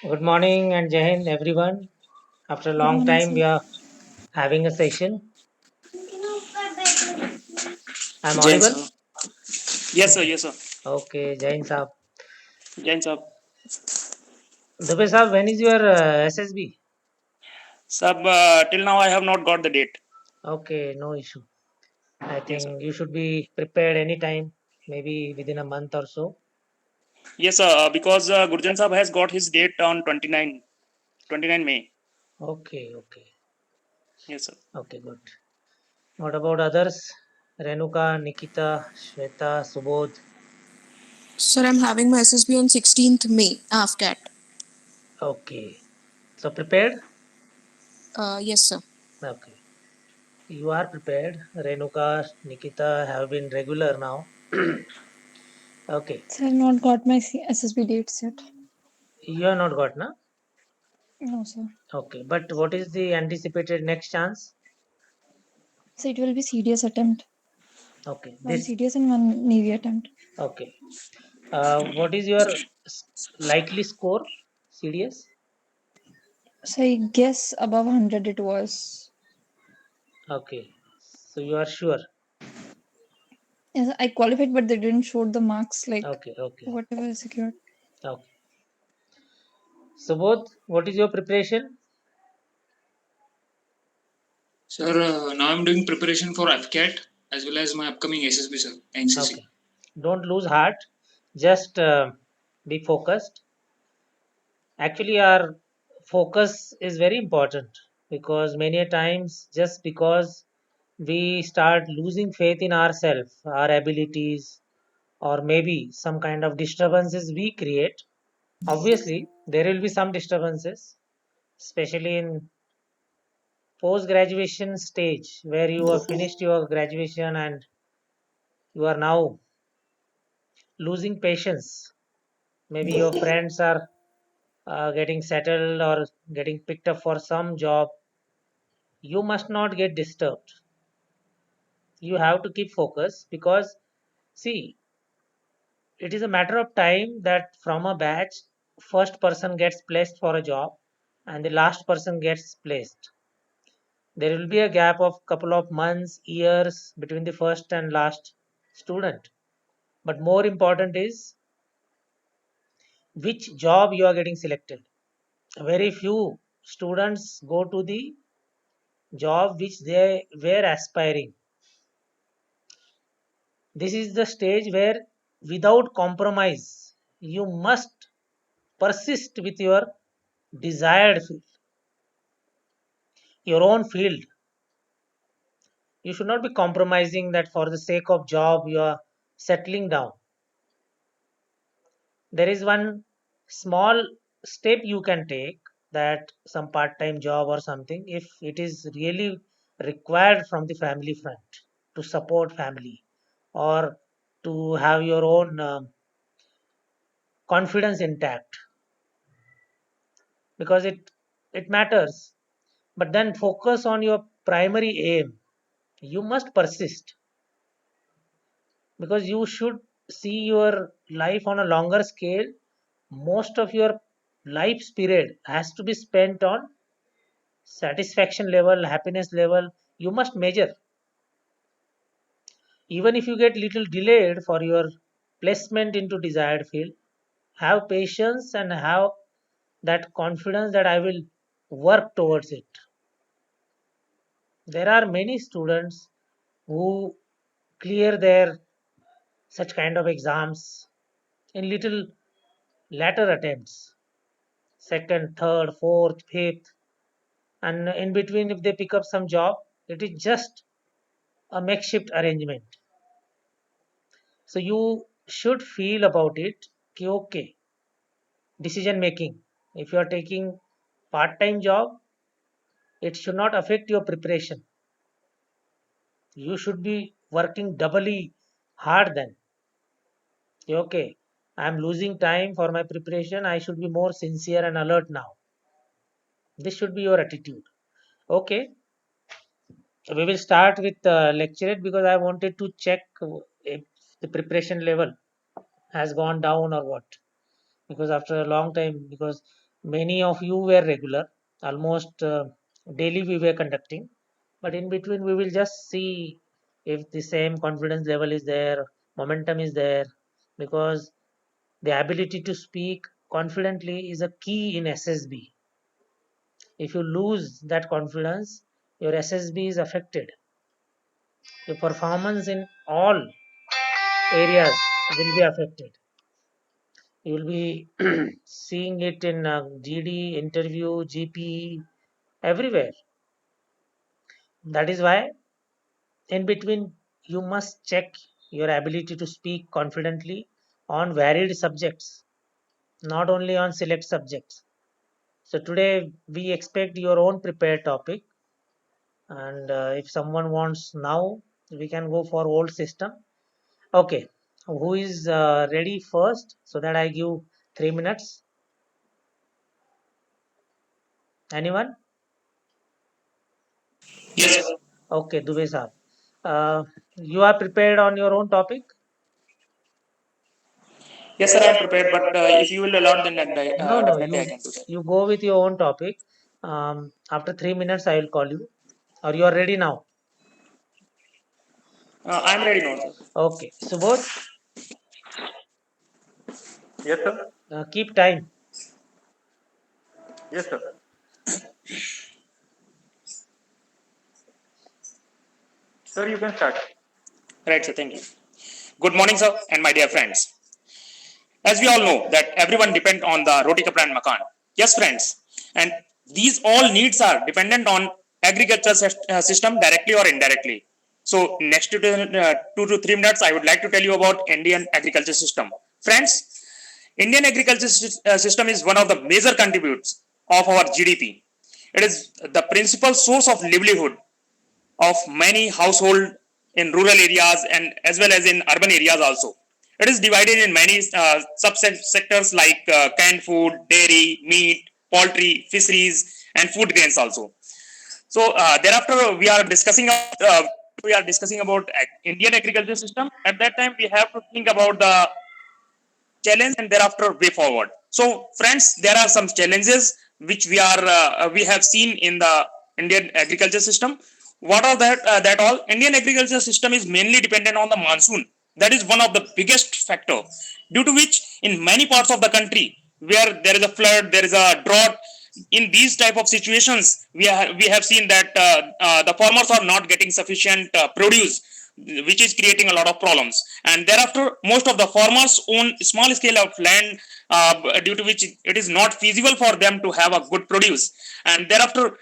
Good morning and Jai Hind, everyone. After a Good long morning, time, sir. we are having a session. I'm Jain audible? sir. Yes sir, yes sir. Okay, Jai Hind Saab. Jain sir. Dubey Saab, when is your SSB? Sab, till now I have not got the date. Okay, no issue. I Yes sir. think you should be prepared anytime, maybe within a month or so. Yes sir, because Gurjan Sahab has got his date on 29 May. Okay, okay, Yes sir. okay, good. What about others? Renuka, Nikita, Shweta, Subodh. Sir, I'm having my SSB on 16th May, AFCAT. Okay, so prepared? Yes, sir. Okay, you are prepared. Renuka, Nikita have been regular now. Okay, Sir, not got my SSB dates yet. you have not got, na? No, sir. Okay, but what is the anticipated next chance? So it will be CDS attempt. Okay, One this CDS and one Navy attempt. okay. What is your likely score? CDS? So I guess above 100 it was. Okay, so you are sure. Yes, I qualified, but they didn't show the marks like Okay, okay, whatever I secured. okay. Subodh, what is your preparation? Sir, now I'm doing preparation for FCAT as well as my upcoming SSB, sir, NCC. Okay, don't lose heart. Just be focused. Actually, our focus is very important because many a times just because we start losing faith in ourselves, our abilities, or maybe some kind of disturbances we create. Obviously, there will be some disturbances, especially in post graduation stage where you have finished your graduation and you are now losing patience. Maybe your friends are getting settled or getting picked up for some job. You must not get disturbed. You have to keep focus because, see, it is a matter of time that from a batch, first person gets placed for a job and the last person gets placed. There will be a gap of couple of months, years between the first and last student. But more important is which job you are getting selected. Very few students go to the job which they were aspiring. This is the stage where without compromise you must persist with your desired field, your own field. You should not be compromising that for the sake of job you are settling down. There is one small step you can take, that some part-time job or something, if it is really required from the family front to support family or to have your own confidence intact, because it matters. But then focus on your primary aim. You must persist because you should see your life on a longer scale. Most of your life's period has to be spent on satisfaction level, happiness level. You must measure. Even if you get little delayed for your placement into desired field, have patience and have that confidence that I will work towards it. There are many students who clear their such kind of exams in little latter attempts, second, third, fourth, fifth, and in between if they pick up some job, it is just a makeshift arrangement. So you should feel about it. Okay, decision making. If you are taking part-time job, it should not affect your preparation. You should be working doubly hard then. Okay, I am losing time for my preparation. I should be more sincere and alert now. This should be your attitude. Okay, we will start with lecturette because I wanted to check if the preparation level has gone down or what. Because after a long time, because Many of you were regular, almost daily we were conducting, but in between we will just see if the same confidence level is there, momentum is there, because the ability to speak confidently is a key in ssb. If you lose that confidence, your ssb is affected. Your performance in all areas will be affected. You will be seeing it in GD, interview, GP, everywhere. That is why, in between, you must check your ability to speak confidently on varied subjects, not only on select subjects. So, today we expect your own prepared topic, and if someone wants now, we can go for old system. Okay, who is ready first so that I give 3 minutes? Anyone? Yes, sir. Okay, Dubey sir. You are prepared on your own topic? Yes, sir. I'm prepared. But if you will allow, then No, no, definitely I you can do that. you go with your own topic. After 3 minutes, I will call you. Or you are ready now? I'm ready now, sir. Okay, Subodh, Yes, sir. keep time. Yes, sir. Sir, you can start. Right, sir. Thank you. Good morning, sir, and my dear friends. As we all know that everyone depend on the roti kapra and makan. Yes, friends, and these all needs are dependent on agriculture system directly or indirectly. So next 2 to 3 minutes, I would like to tell you about Indian agriculture system. Friends, Indian agriculture system is one of the major contributors of our GDP. It is the principal source of livelihood of many household in rural areas and as well as in urban areas also. It is divided in many subsectors like canned food, dairy, meat, poultry, fisheries, and food grains also. So thereafter, we are discussing about Indian agriculture system. At that time, we have to think about the challenge and thereafter way forward. So, friends, there are some challenges which we have seen in the Indian agriculture system. What are that all? Indian agriculture system is mainly dependent on the monsoon. That is one of the biggest factor, due to which in many parts of the country where there is a flood, there is a drought. In these type of situations, we have seen that the farmers are not getting sufficient produce, which is creating a lot of problems. And thereafter, most of the farmers own small scale of land, due to which it is not feasible for them to have a good produce. And thereafter,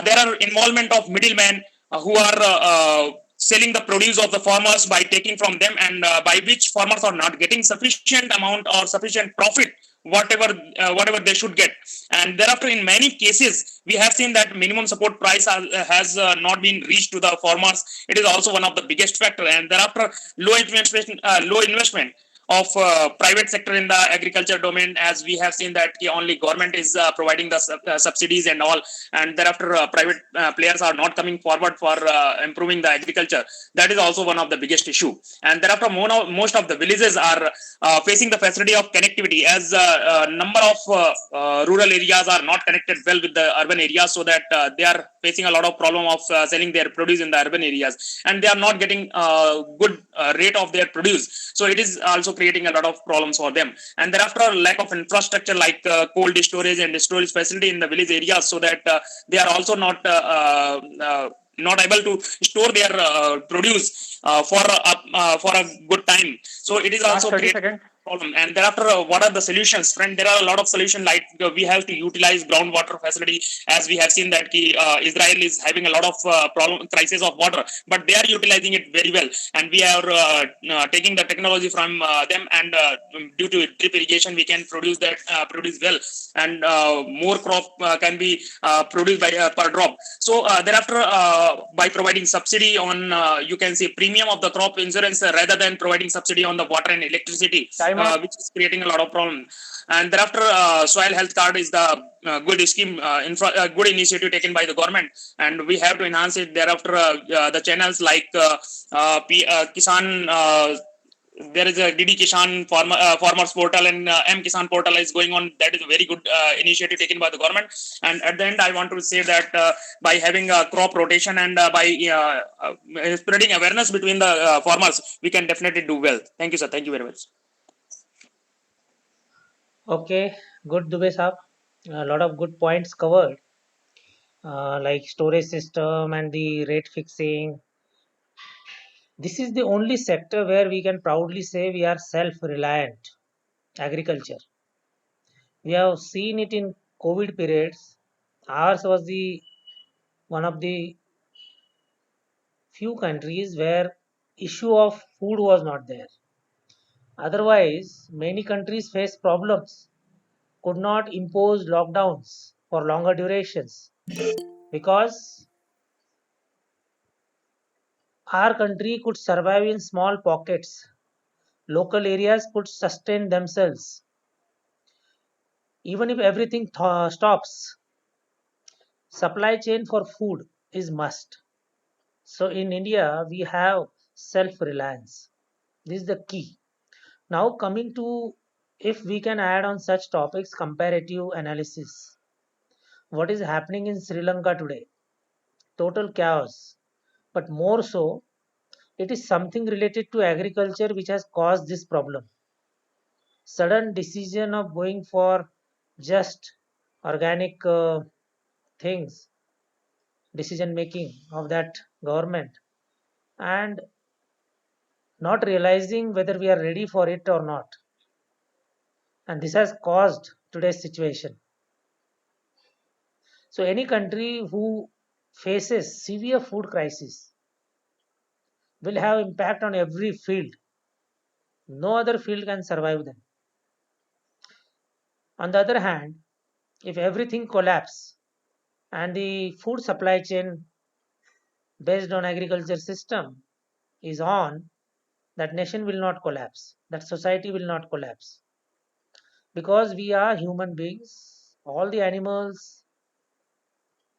there are involvement of middlemen who are selling the produce of the farmers by taking from them, and by which farmers are not getting sufficient amount or sufficient profit whatever they should get. And thereafter, in many cases, we have seen that minimum support price has not been reached to the farmers. It is also one of the biggest factor. And thereafter, low investment of private sector in the agriculture domain, as we have seen that only government is providing the subsidies and all, and thereafter private players are not coming forward for improving the agriculture. That is also one of the biggest issue. And thereafter, most of the villages are facing the facility of connectivity, as number of rural areas are not connected well with the urban areas, so that they are facing a lot of problem of selling their produce in the urban areas, and they are not getting good rate of their produce. So it is also creating a lot of problems for them. And thereafter, lack of infrastructure like cold storage and storage facility in the village areas, so that they are also not able to store their produce for a good time. So it is Last also 30 creating seconds. problem. And thereafter, what are the solutions, friend? There are a lot of solutions, like we have to utilize groundwater facility, as we have seen that Israel is having a lot of problem crisis of water, but they are utilizing it very well. And we are taking the technology from them, and due to drip irrigation, we can produce well, and more crop can be produced by per drop. So thereafter, by providing subsidy on you can say premium of the crop insurance, rather than providing subsidy on the water and electricity, Time up. which is creating a lot of problem. And thereafter, soil health card is the good scheme, good initiative taken by the government, and we have to enhance it. Thereafter, the channels like Kisan there is a DD Kishan farmers portal and M Kisan portal is going on. That is a very good initiative taken by the government. And at the end, I want to say that by having a crop rotation and by spreading awareness between the farmers, we can definitely do well. Thank you, sir. Thank you very much. Okay, good Dubey Saab. A lot of good points covered, like storage system and the rate fixing. This is the only sector where we can proudly say we are self-reliant. Agriculture. We have seen it in COVID periods. Ours was the one of the few countries where issue of food was not there. Otherwise, many countries face problems, could not impose lockdowns for longer durations because our country could survive in small pockets. Local areas could sustain themselves. Even if everything stops, supply chain for food is must. So in India, we have self-reliance. This is the key. Now coming to if we can add on such topics comparative analysis. What is happening in Sri Lanka today? Total chaos. But more so, it is something related to agriculture which has caused this problem. Sudden decision of going for just organic things, decision making of that government, and not realizing whether we are ready for it or not. And this has caused today's situation. So any country who faces severe food crisis will have impact on every field. No other field can survive them. On the other hand, if everything collapses and the food supply chain based on agriculture system is on, that nation will not collapse. That society will not collapse. Because we are human beings, all the animals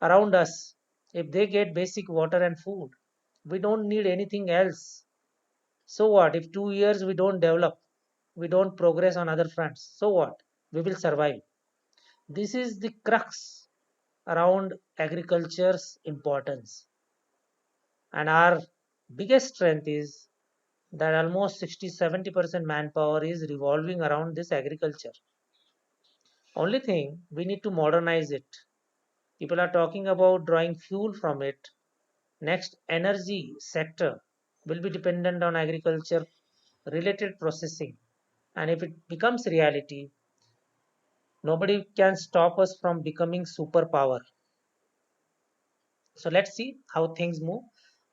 around us, if they get basic water and food, we don't need anything else. So what? If 2 years we don't develop, we don't progress on other fronts, so what? We will survive. This is the crux around agriculture's importance. And our biggest strength is that almost 60-70% manpower is revolving around this agriculture. Only thing we need to modernize it. People are talking about drawing fuel from it. Next, energy sector will be dependent on agriculture related processing. And if it becomes reality, nobody can stop us from becoming superpower. So let's see how things move.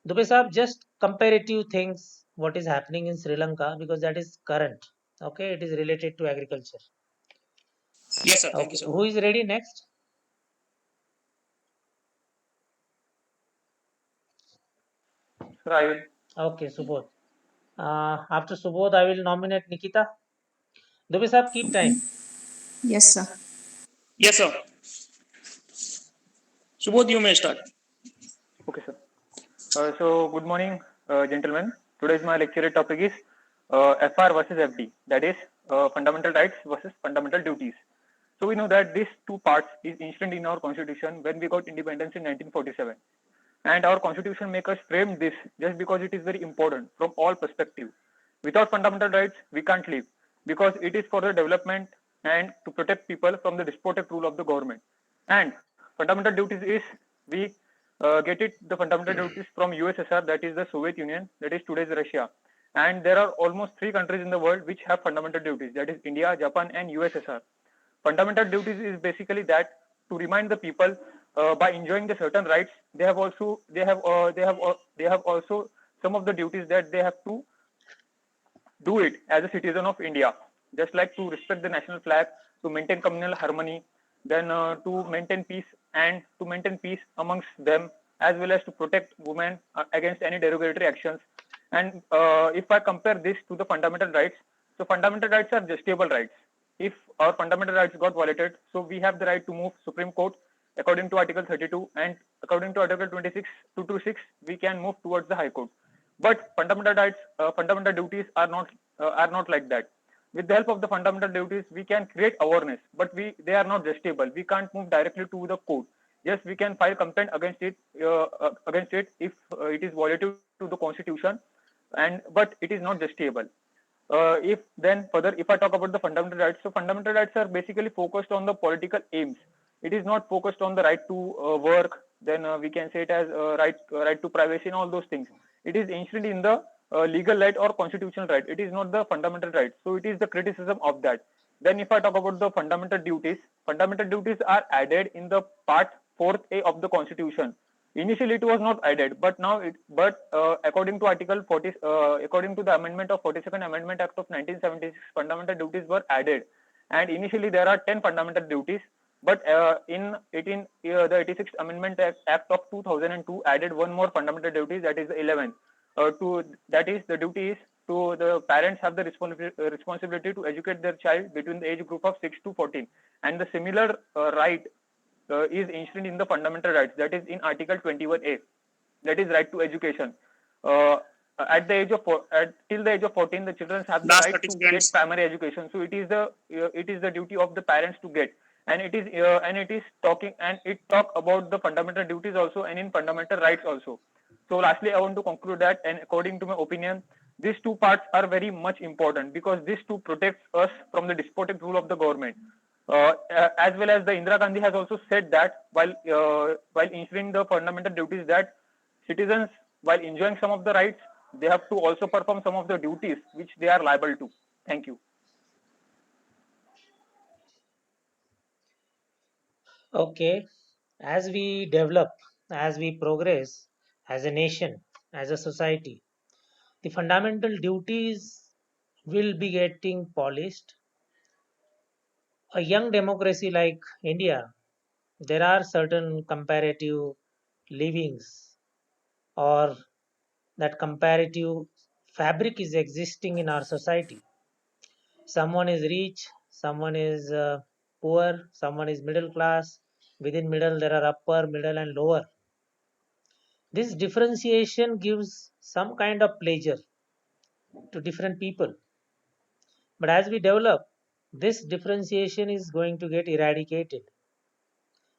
Dubey Saab, just comparative things, what is happening in Sri Lanka, because that is current. Okay, it is related to agriculture. Yes, sir. Thank you, Okay, sir. who is ready next? Sir, I will. Okay, Subodh. After Subodh, I will nominate Nikita. Dubey Saab, keep time. Yes, sir. Yes, sir. Subodh, you may start. Okay, sir. So, good morning, gentlemen. Today's my lecture topic is FR versus FD, that is fundamental rights versus fundamental duties. So, we know that these two parts is instilled in our constitution when we got independence in 1947. And our constitution makes us frame this just because it is very important from all perspectives. Without fundamental rights, we can't live because it is for the development and to protect people from the despotic rule of the government. And fundamental duties is we get it the fundamental duties from USSR, that is the Soviet Union, that is today's Russia. And there are almost 3 countries in the world which have fundamental duties, that is India, Japan, and USSR. Fundamental duties is basically that to remind the people by enjoying the certain rights, they have also some of the duties that they have to do it as a citizen of India, just like to respect the national flag, to maintain communal harmony, then to maintain peace and to maintain peace amongst them, as well as to protect women against any derogatory actions. And if I compare this to the fundamental rights, so fundamental rights are justiciable rights. If our fundamental rights got violated, so we have the right to move Supreme Court according to Article 32, and according to Article 26 226, we can move towards the High Court. But fundamental rights, fundamental duties are not are not like that. With the help of the fundamental duties, we can create awareness, but they are not justable. We can't move directly to the court. Yes, we can file complaint against it if it is violative to the constitution, and but it is not justable. If then further, if I talk about the fundamental rights, so fundamental rights are basically focused on the political aims. It is not focused on the right to work. Then we can say it as right to privacy and all those things. It is enshrined in the legal right or constitutional right. It is not the fundamental right. So it is the criticism of that. Then if I talk about the fundamental duties are added in the part 4th A of the Constitution. Initially, it was not added, but now according to Article 40, according to the amendment of 42nd Amendment Act of 1976, fundamental duties were added. And initially, there are 10 fundamental duties, but the 86th Amendment Act of 2002 added one more fundamental duty, that is the 11th. That is the duty is to the parents have the responsibility to educate their child between the age group of 6 to 14, and the similar right is enshrined in the fundamental rights, that is in Article 21A, that is right to education. Uh, till the age of 14, the children have the Last right 30 to get seconds. primary education. So it is the duty of the parents to get, and it is talking and it talk about the fundamental duties also and in fundamental rights also. So lastly, I want to conclude that, and according to my opinion, these two parts are very much important because these two protects us from the despotic rule of the government. As well as the Indira Gandhi has also said that while ensuring the fundamental duties, that citizens, while enjoying some of the rights, they have to also perform some of the duties which they are liable to. Thank you. Okay, as we develop, as we progress as a nation, as a society, the fundamental duties will be getting polished. A young democracy like India, there are certain comparative livings or that comparative fabric is existing in our society. Someone is rich, someone is poor, someone is middle class. Within middle, there are upper, middle, and lower. This differentiation gives some kind of pleasure to different people. But as we develop, this differentiation is going to get eradicated.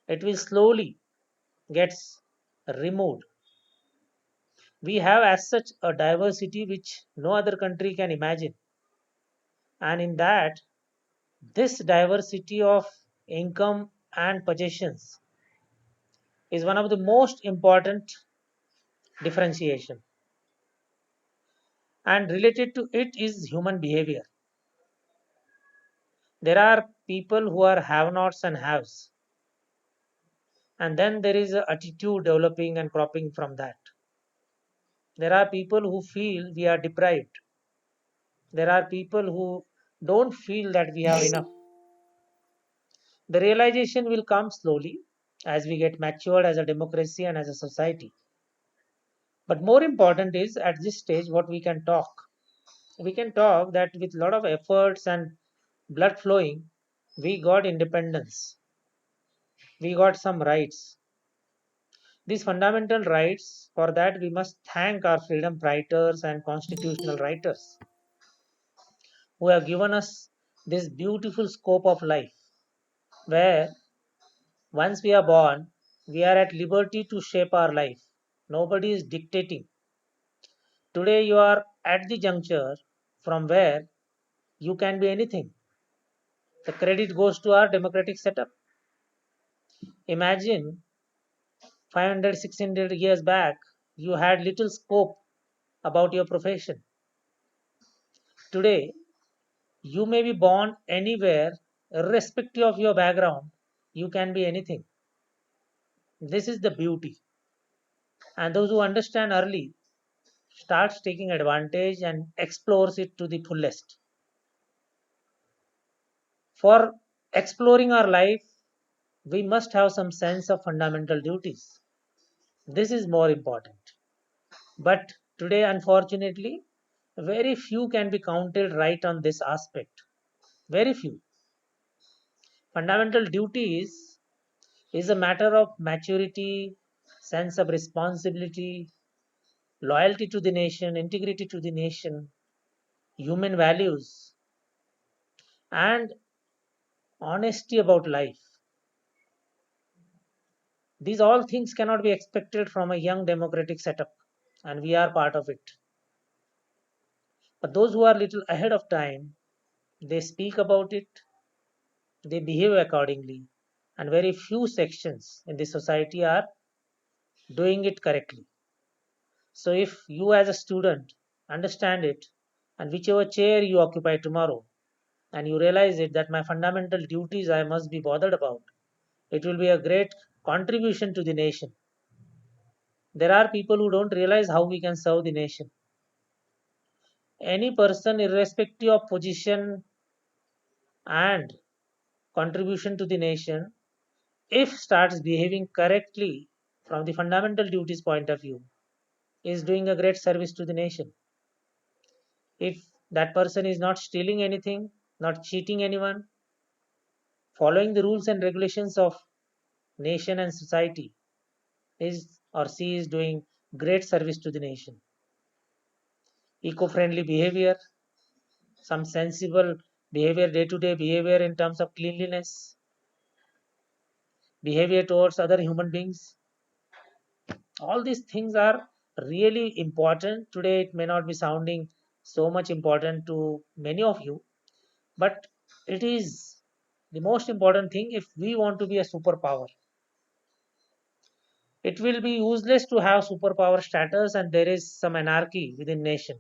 It will slowly gets removed. We have as such a diversity which no other country can imagine. And in that, this diversity of income and possessions is one of the most important differentiation. And related to it is human behavior. There are people who are have nots and haves. And then there is a attitude developing and cropping from that. There are people who feel we are deprived. There are people who don't feel that we have enough. The realization will come slowly as we get matured as a democracy and as a society. But more important is at this stage what we can talk. We can talk that with a lot of efforts and blood flowing, we got independence. We got some rights. These fundamental rights, for that we must thank our freedom fighters and constitutional writers who have given us this beautiful scope of life where once we are born, we are at liberty to shape our life. Nobody is dictating. Today you are at the juncture from where you can be anything. The credit goes to our democratic setup. Imagine 500, 600 years back, you had little scope about your profession. Today, you may be born anywhere, irrespective of your background, you can be anything. This is the beauty. And those who understand early starts taking advantage and explores it to the fullest. For exploring our life, we must have some sense of fundamental duties. This is more important. But today, unfortunately, very few can be counted right on this aspect. Very few. Fundamental duties is a matter of maturity, sense of responsibility, loyalty to the nation, integrity to the nation. human values, and honesty about life. These all things cannot be expected from a young democratic setup, and we are part of it. But those who are little ahead of time, they speak about it, they behave accordingly, and very few sections in the society are doing it correctly. So if you as a student understand it, and whichever chair you occupy tomorrow, and you realize it that my fundamental duties I must be bothered about, it will be a great contribution to the nation. There are people who don't realize how we can serve the nation. Any person, irrespective of position and contribution to the nation, if starts behaving correctly from the fundamental duties point of view, is doing a great service to the nation. If that person is not stealing anything, not cheating anyone, following the rules and regulations of nation and society, is or she is doing great service to the nation. Eco-friendly behavior, some sensible behavior, day-to-day behavior in terms of cleanliness, behavior towards other human beings. All these things are really important. Today, it may not be sounding so much important to many of you, but it is the most important thing if we want to be a superpower. It will be useless to have superpower status and there is some anarchy within nation.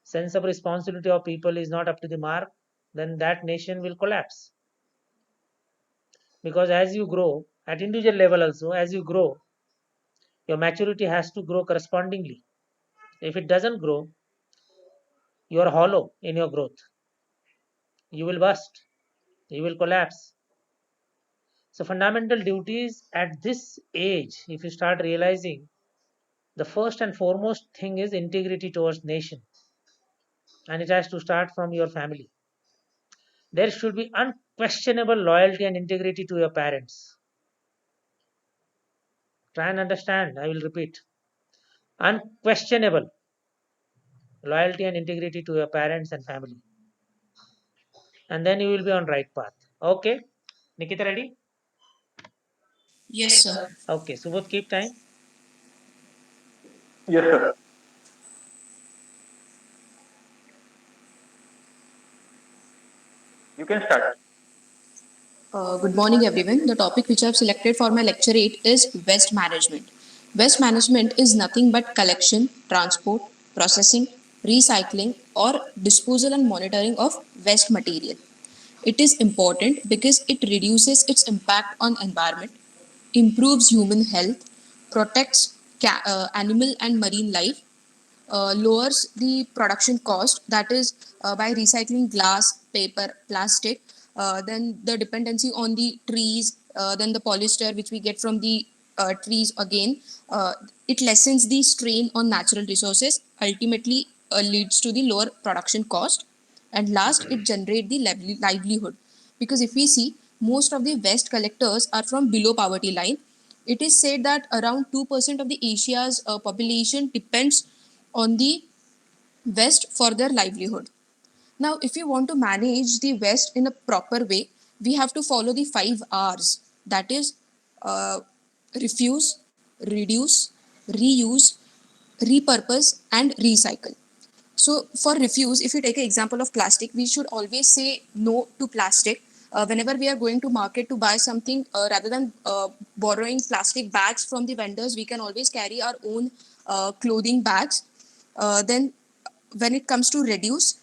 Sense of responsibility of people is not up to the mark, then that nation will collapse. Because as you grow, at individual level also, as you grow, your maturity has to grow correspondingly. If it doesn't grow, you are hollow in your growth. You will burst, you will collapse. So, fundamental duties at this age, if you start realizing, the first and foremost thing is integrity towards nation, and it has to start from your family. There should be unquestionable loyalty and integrity to your parents. Try and understand, I will repeat. Unquestionable loyalty and integrity to your parents and family. And then you will be on right path. Okay? Nikita, ready? Yes, sir. Okay, Subodh, keep time. Yes, sir. You can start. Good morning, everyone. The topic which I've selected for my lecture 8 is waste management. Waste management is nothing but collection, transport, processing, recycling, or disposal and monitoring of waste material. It is important because it reduces its impact on environment, improves human health, protects animal and marine life, lowers the production cost, that is by recycling glass, paper, plastic, then the dependency on the trees, then the polyester which we get from the trees again, it lessens the strain on natural resources, ultimately leads to the lower production cost, and last it generate the livelihood, because if we see, most of the waste collectors are from below poverty line. It is said that around 2% of the Asia's population depends on the waste for their livelihood. Now, if we want to manage the waste in a proper way, we have to follow the 5 R's, that is, uh, refuse, reduce, reuse, repurpose, and recycle. So, for refuse, if you take an example of plastic, we should always say no to plastic. Whenever we are going to market to buy something, rather than borrowing plastic bags from the vendors, we can always carry our own clothing bags. Then, when it comes to reduce,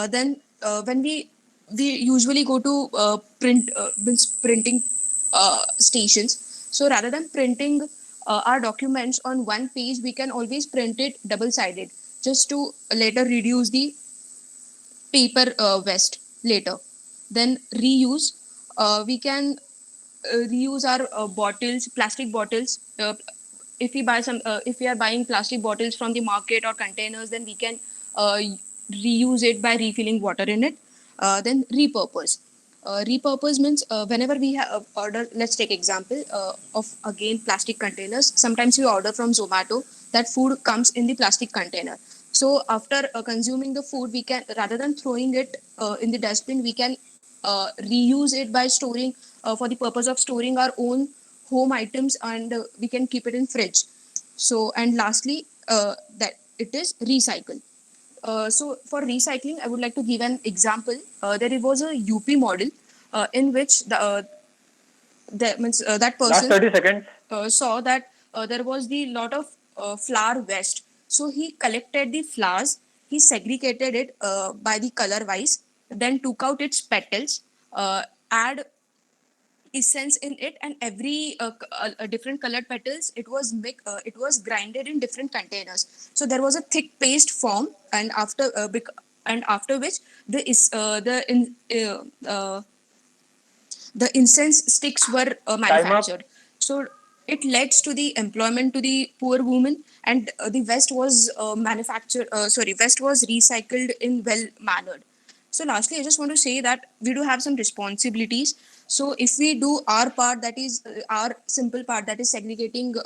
then when we usually go to means printing stations. So rather than printing our documents on one page, we can always print it double sided, just to later reduce the paper waste later. Then reuse, we can reuse our bottles, plastic bottles. If we buy some, if we are buying plastic bottles from the market or containers, then we can reuse it by refilling water in it. Then repurpose. Repurpose means whenever we have order, let's take example of again plastic containers. Sometimes we order from Zomato, that food comes in the plastic container. So after consuming the food, we can, rather than throwing it in the dustbin, we can reuse it by storing, for the purpose of storing our own home items, and we can keep it in fridge. So, and lastly, that it is recycle. So for recycling, I would like to give an example. There was a UP model in which that Last person 30 seconds. saw that there was the lot of flower waste. So he collected the flowers, he segregated it by the color wise, then took out its petals, add essence in it, and every different colored petals, it was grinded in different containers. So there was a thick paste form, and after which the is the incense sticks were Time up. manufactured. So it led to the employment to the poor women, and the West was West was recycled in well mannered. So lastly, I just want to say that we do have some responsibilities. So if we do our part, that is our simple part, that is segregating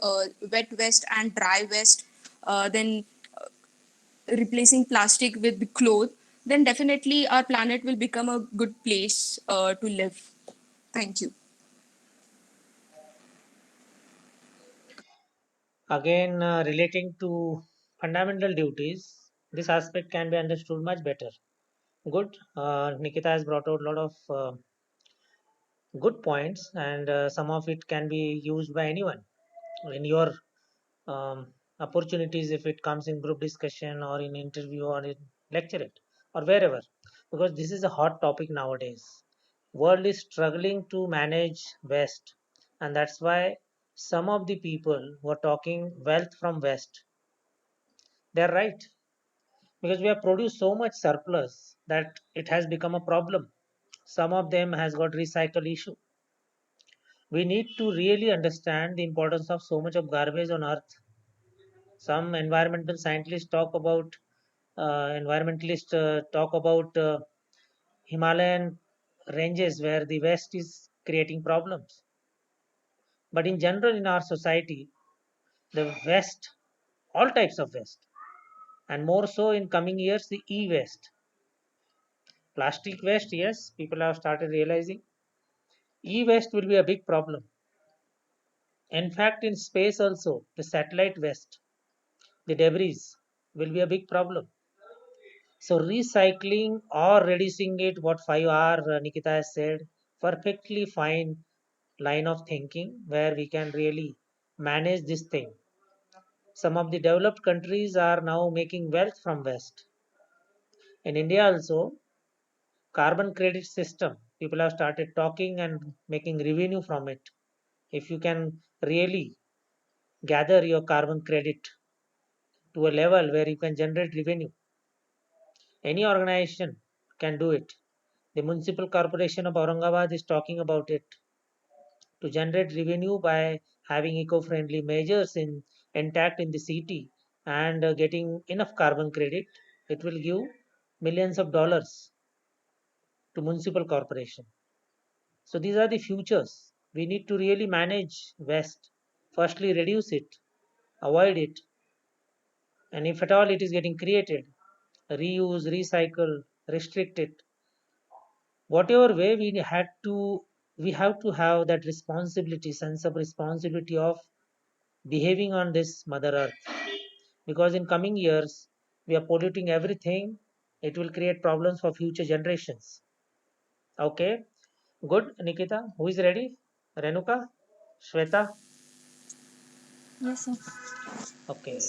wet waste and dry waste, then replacing plastic with the cloth, then definitely our planet will become a good place to live. Thank you. Again, relating to fundamental duties, this aspect can be understood much better. Good. Nikita has brought out a lot of good points, and some of it can be used by anyone in your opportunities if it comes in group discussion or in interview or in lecturate or wherever, because this is a hot topic nowadays. World is struggling to manage West, and that's why some of the people who are talking wealth from West, they're right, because we have produced so much surplus that it has become a problem. Some of them has got recycle issue. We need to really understand the importance of so much of garbage on earth. Some environmental scientists talk about environmentalists talk about Himalayan ranges where the West is creating problems. But in general, in our society, the West, all types of West, and more so in coming years, the e-West, plastic West. Yes, people have started realizing e-West will be a big problem. In fact, in space also, the satellite West, the debris will be a big problem. So recycling or reducing it, what 5R Nikita has said, perfectly fine line of thinking where we can really manage this thing. Some of the developed countries are now making wealth from West. In India also, carbon credit system, people have started talking and making revenue from it. If you can really gather your carbon credit to a level where you can generate revenue, any organization can do it. The Municipal Corporation of Aurangabad is talking about it to generate revenue by having eco-friendly measures in intact in the city and getting enough carbon credit. It will give millions of dollars to municipal corporation. So these are the futures. We need to really manage waste. Firstly, reduce it, avoid it, and if at all it is getting created, reuse, recycle, restrict it. Whatever way we have to have that responsibility, sense of responsibility of behaving on this mother earth, because in coming years we are polluting everything. It will create problems for future generations. Okay, good. Nikita, who is ready? Renuka, Shweta? Yes, sir. Okay,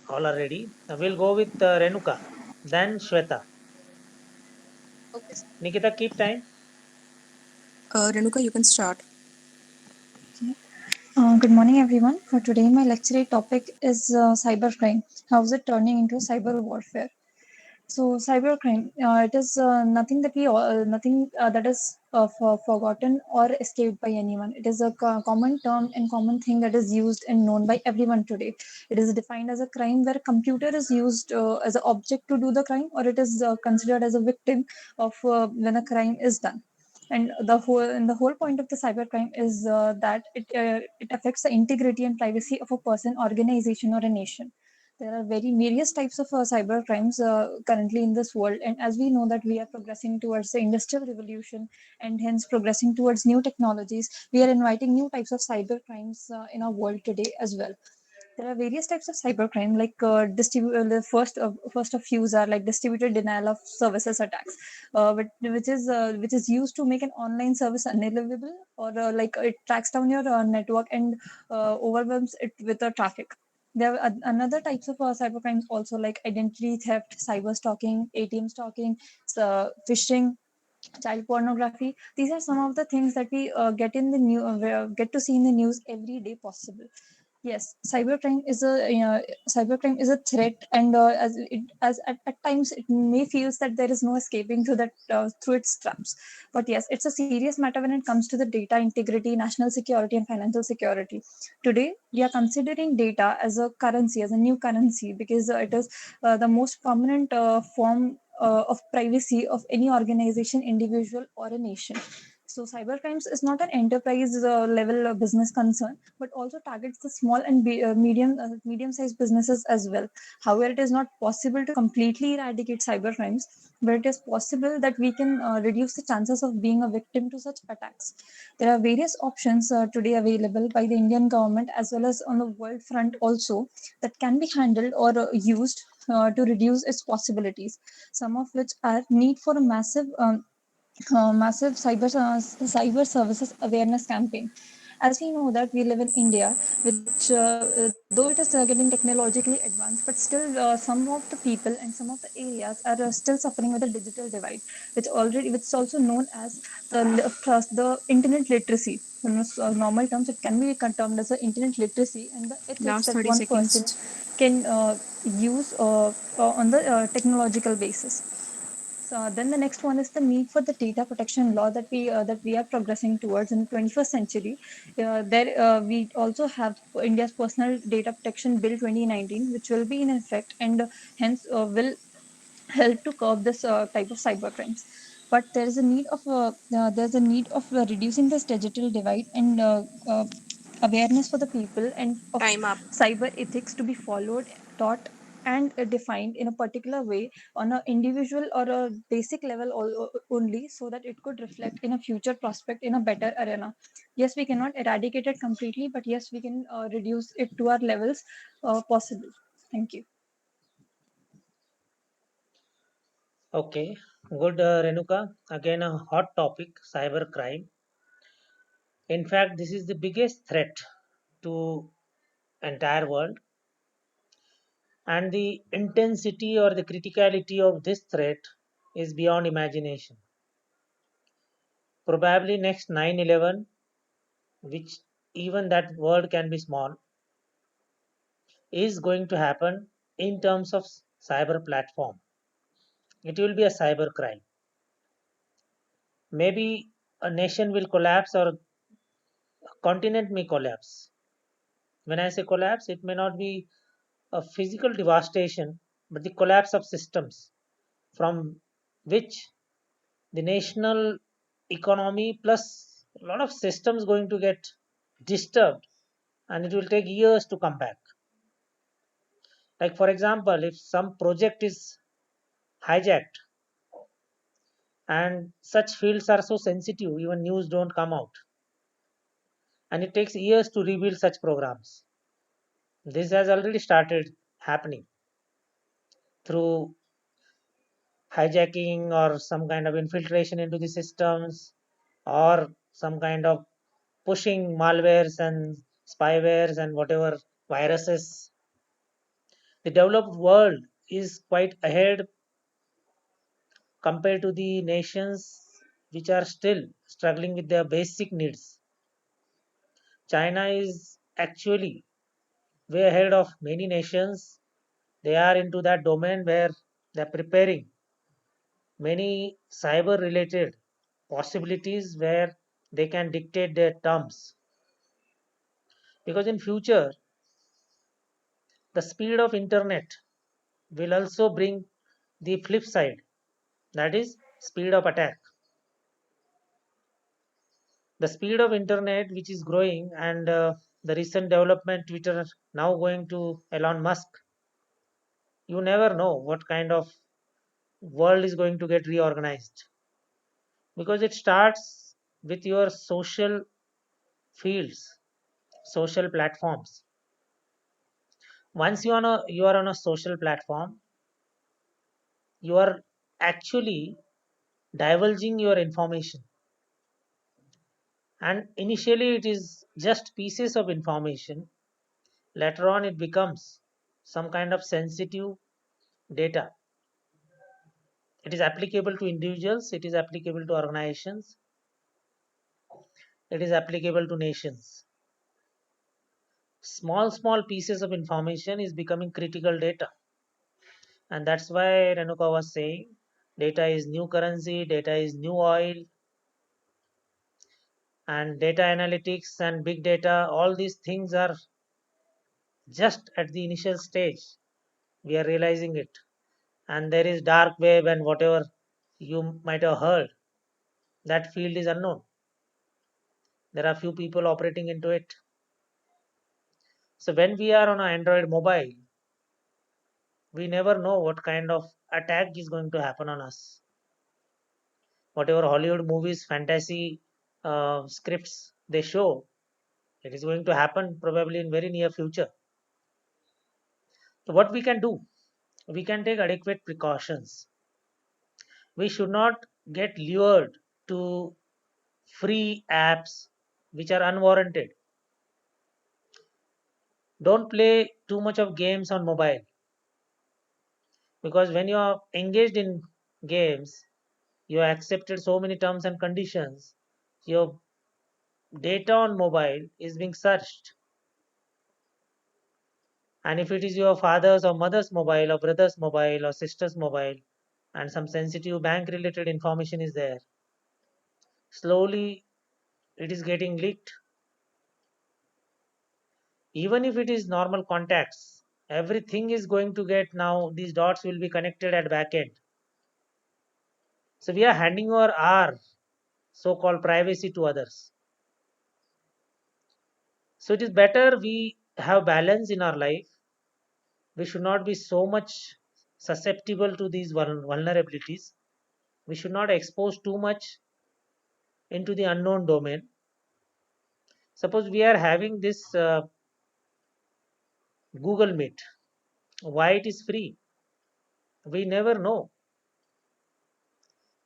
all are ready. We'll go with Renuka, then Shweta. Okay. Nikita, keep time. Renuka, you can start. Okay. Good morning, everyone. For today, my lecture topic is cybercrime. How is it turning into cyber warfare? So, cybercrime, it is nothing that nothing that is forgotten or escaped by anyone. It is a common term and common thing that is used and known by everyone today. It is defined as a crime where a computer is used as an object to do the crime, or it is considered as a victim of when a crime is done. And the whole point of the cybercrime is that it affects the integrity and privacy of a person, organization, or a nation. There are very various types of cyber crimes currently in this world, and as we know that we are progressing towards the industrial revolution and hence progressing towards new technologies, we are inviting new types of cyber crimes in our world today as well. There are various types of cybercrime, like the first of few are like distributed denial of services attacks, which is used to make an online service unavailable, or like it tracks down your network and overwhelms it with the traffic. There are another types of cybercrimes also, like identity theft, cyber stalking, ATM stalking, phishing, child pornography. These are some of the things that we get to see in the news every day possible. Yes, cybercrime is a threat, and as at times it may feels that there is no escaping through that through its traps. But yes, it's a serious matter when it comes to the data integrity, national security, and financial security. Today, we are considering data as a currency, as a new currency, because it is the most prominent form of privacy of any organization, individual, or a nation. So cybercrimes is not an enterprise level business concern, but also targets the small and medium-sized businesses as well. However, it is not possible to completely eradicate cybercrimes, but it is possible that we can reduce the chances of being a victim to such attacks. There are various options today available by the Indian government as well as on the world front also, that can be handled or used to reduce its possibilities. Some of which are need for a massive cyber services awareness campaign. As we know that we live in India, which though it is getting technologically advanced, but still some of the people and some of the areas are still suffering with a digital divide, which is also known as the internet literacy. In normal terms, it can be termed as the internet literacy and the ethics Last that 30 one person seconds. can use on the technological basis. So then the next one is the need for the data protection law that we are progressing towards in the 21st century. There we also have India's Personal Data Protection Bill 2019, which will be in effect and hence will help to curb this type of cyber crimes. But there's a need of reducing this digital divide and awareness for the people and of Time up. cyber ethics to be followed, taught, and defined in a particular way on an individual or a basic level only, so that it could reflect in a future prospect in a better arena. Yes, we cannot eradicate it completely, but yes, we can reduce it to our levels possible. Thank you. Okay, good, Renuka. Again, a hot topic, cybercrime. In fact, this is the biggest threat to entire world, and the intensity or the criticality of this threat is beyond imagination. Probably next 9/11, which even that word can be small, is going to happen in terms of cyber platform. It will be a cyber crime. Maybe a nation will collapse or a continent may collapse. When I say collapse, it may not be a physical devastation, but the collapse of systems from which the national economy plus a lot of systems going to get disturbed, and it will take years to come back. Like for example, if some project is hijacked, and such fields are so sensitive, even news don't come out, and it takes years to rebuild such programs. This has already started happening through hijacking or some kind of infiltration into the systems, or some kind of pushing malwares and spywares and whatever viruses. The developed world is quite ahead compared to the nations which are still struggling with their basic needs. China is actually way ahead of many nations. They are into that domain where they're preparing many cyber related possibilities where they can dictate their terms, because in future the speed of internet will also bring the flip side, that is speed of attack. The speed of internet which is growing, and the recent development Twitter now going to Elon Musk, You never know what kind of world is going to get reorganized, because it starts with your social fields, social platforms. Once you are on a social platform, you are actually divulging your information, and initially it is just pieces of information. Later on it becomes some kind of sensitive data. It is applicable to individuals, it is applicable to organizations, it is applicable to nations. Small pieces of information is becoming critical data, and that's why Renuka was saying data is new currency, data is new oil. And data analytics and big data, all these things are just at the initial stage. We are realizing it. And there is dark web and whatever you might have heard, that field is unknown. There are few people operating into it. So when we are on an Android mobile, we never know what kind of attack is going to happen on us. Whatever Hollywood movies, fantasy scripts they show, it is going to happen probably in very near future. So what we can do? We can take adequate precautions. We should not get lured to free apps which are unwarranted. Don't play too much of games on mobile, because when you are engaged in games, you have accepted so many terms and conditions. Your data on mobile is being searched. And if it is your father's or mother's mobile or brother's mobile or sister's mobile, and some sensitive bank related information is there, slowly it is getting leaked. Even if it is normal contacts, everything is going to get, now these dots will be connected at back end. So we are handing over our so-called privacy to others. So it is better we have balance in our life. We should not be so much susceptible to these vulnerabilities. We should not expose too much into the unknown domain. Suppose we are having this Google Meet. Why it is free? We never know.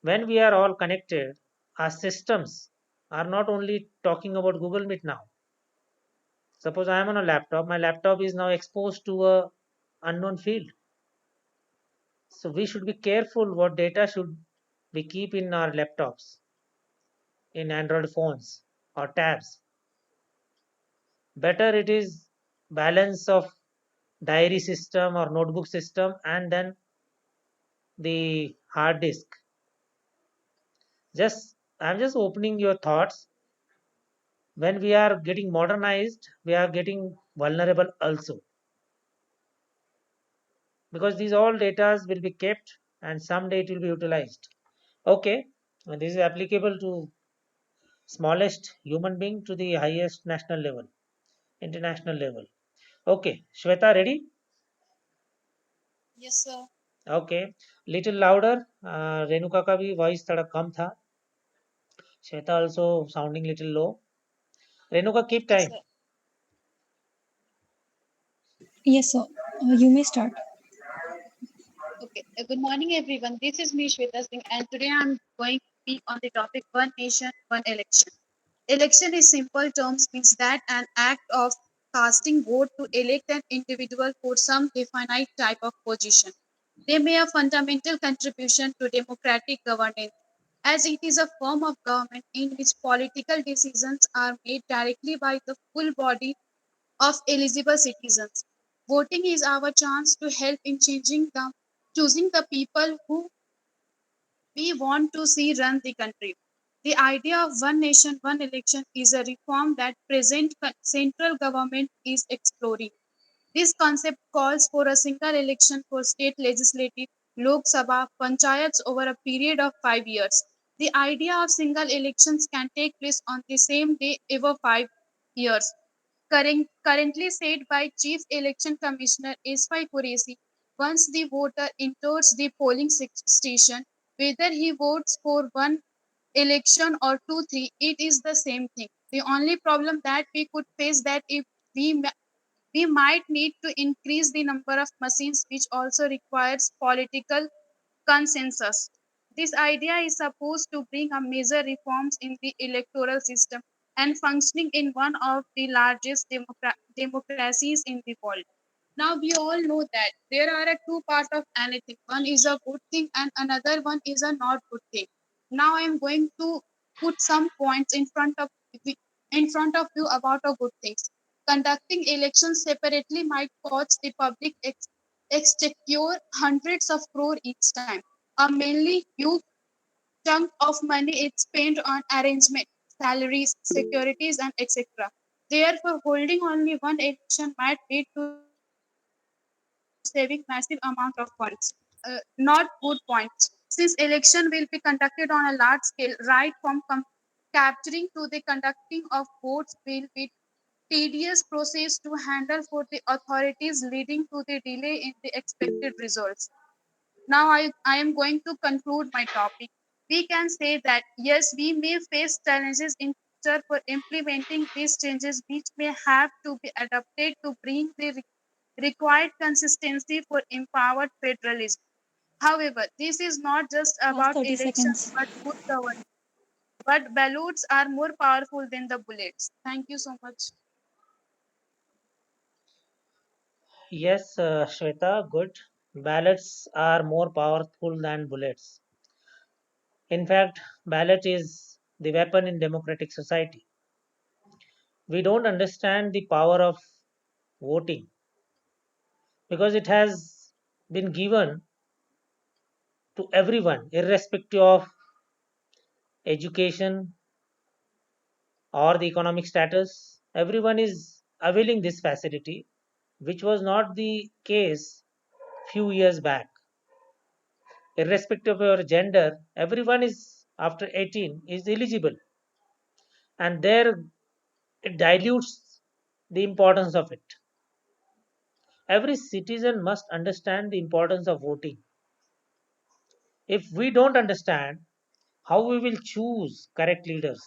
When we are all connected, our systems are not only talking about Google Meet now. Suppose I am on a laptop, my laptop is now exposed to a unknown field. So we should be careful what data should we keep in our laptops, in Android phones or tabs. Better it is balance of diary system or notebook system, and then the hard disk. Just I'm just opening your thoughts. When we are getting modernized, we are getting vulnerable also, because these all data will be kept and someday it will be utilized. Okay, and this is applicable to smallest human being to the highest national level, international level. Okay, Shweta, ready? Yes, sir. Okay, little louder. Renuka का भी voice थोड़ा कम था. Shweta also sounding little low. Renuka, keep Yes, time. sir. Yes, sir. You may start. Okay. Good morning, everyone. This is me, Shweta Singh, and today I'm going to speak on the topic One Nation, One Election. Election in simple terms means that an act of casting vote to elect an individual for some definite type of position. They make a fundamental contribution to democratic governance, as it is a form of government in which political decisions are made directly by the full body of eligible citizens. Voting is our chance to help in choosing the people who we want to see run the country. The idea of one nation, one election is a reform that present central government is exploring. This concept calls for a single election for state legislative, Lok Sabha, panchayats over a period of 5 years. The idea of single elections can take place on the same day over 5 years. Currently said by Chief Election Commissioner S. Y. Qureshi, Once the voter enters the polling station, whether he votes for one election or two, three, it is the same thing. The only problem that we could face that if we we might need to increase the number of machines, which also requires political consensus. This idea is supposed to bring a major reforms in the electoral system and functioning in one of the largest democracies in the world. Now we all know that there are a two part of anything. One is a good thing and another one is a not good thing. Now I am going to put some points in front of you about a good things. Conducting elections separately might cost the public exchequer hundreds of crore each time. A mainly huge chunk of money is spent on arrangement, salaries, securities, and etc. Therefore, holding only one election might lead to saving massive amount of funds. Not good points. Since election will be conducted on a large scale, right from capturing to the conducting of votes will be tedious process to handle for the authorities, leading to the delay in the expected results. Now I am going to conclude my topic. We can say that yes, we may face challenges in future for implementing these changes, which may have to be adapted to bring the required consistency for empowered federalism. However, this is not just Last about 30 elections seconds. but good governance. But ballots are more powerful than the bullets. Thank you so much. Yes, Shweta, good. Ballots are more powerful than bullets. In fact, ballot is the weapon in democratic society. We don't understand the power of voting because it has been given to everyone, irrespective of education or the economic status. Everyone is availing this facility, which was not the case few years back. Irrespective of your gender, everyone is after 18 is eligible, and there it dilutes the importance of it. Every citizen must understand the importance of voting. If we don't understand, how we will choose correct leaders?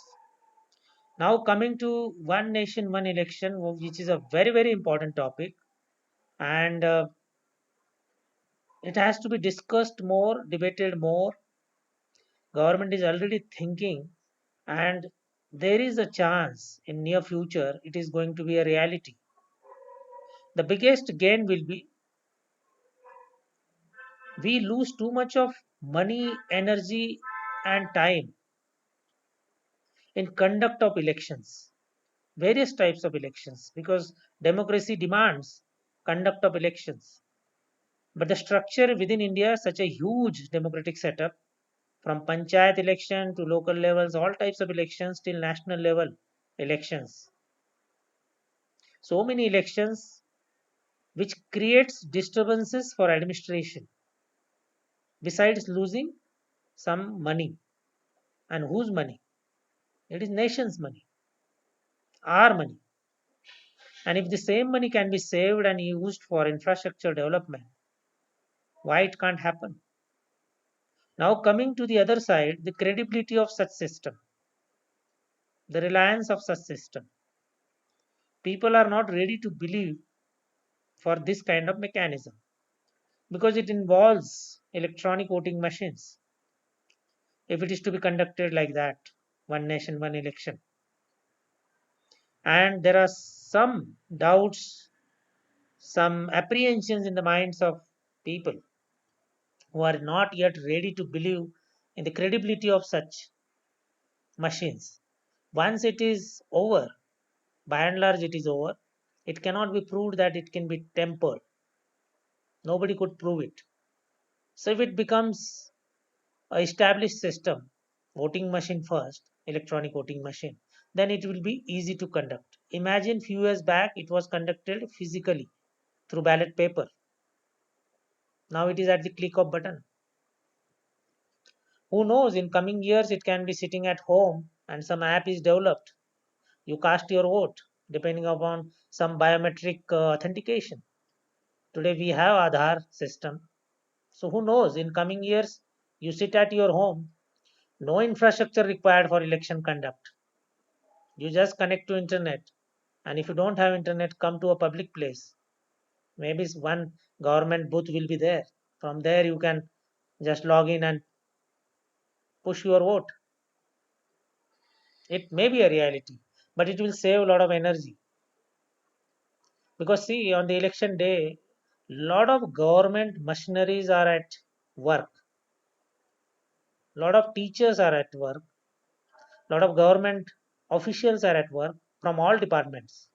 Now coming to one nation, one election, which is a very very important topic, and it has to be discussed more, debated more. Government is already thinking, and there is a chance in near future it is going to be a reality. The biggest gain will be we lose too much of money, energy, and time in conduct of elections, various types of elections, because democracy demands conduct of elections. But the structure within India, such a huge democratic setup, from panchayat election to local levels, all types of elections till national level elections. So many elections which creates disturbances for administration besides losing some money. And whose money? It is nation's money, our money. And if the same money can be saved and used for infrastructure development, why it can't happen? Now coming to the other side, the credibility of such system, the reliance of such system. People are not ready to believe for this kind of mechanism because it involves electronic voting machines. If it is to be conducted like that, one nation, one election. And there are some doubts, some apprehensions in the minds of people who are not yet ready to believe in the credibility of such machines. Once it is over, by and large it is over, it cannot be proved that it can be tempered. Nobody could prove it. So if it becomes a established system, voting machine first, electronic voting machine, then it will be easy to conduct. Imagine few years back it was conducted physically through ballot paper. Now it is at the click of button. Who knows, in coming years it can be sitting at home and some app is developed. You cast your vote depending upon some biometric authentication. Today we have Aadhaar system. So who knows, in coming years, you sit at your home, no infrastructure required for election conduct. You just connect to internet. And if you don't have internet, come to a public place. Maybe one government booth will be there. From there you can just log in and push your vote. It may be a reality, but it will save a lot of energy. Because see, on the election day, lot of government machineries are at work. Lot of teachers are at work. Lot of government officials are at work from all departments.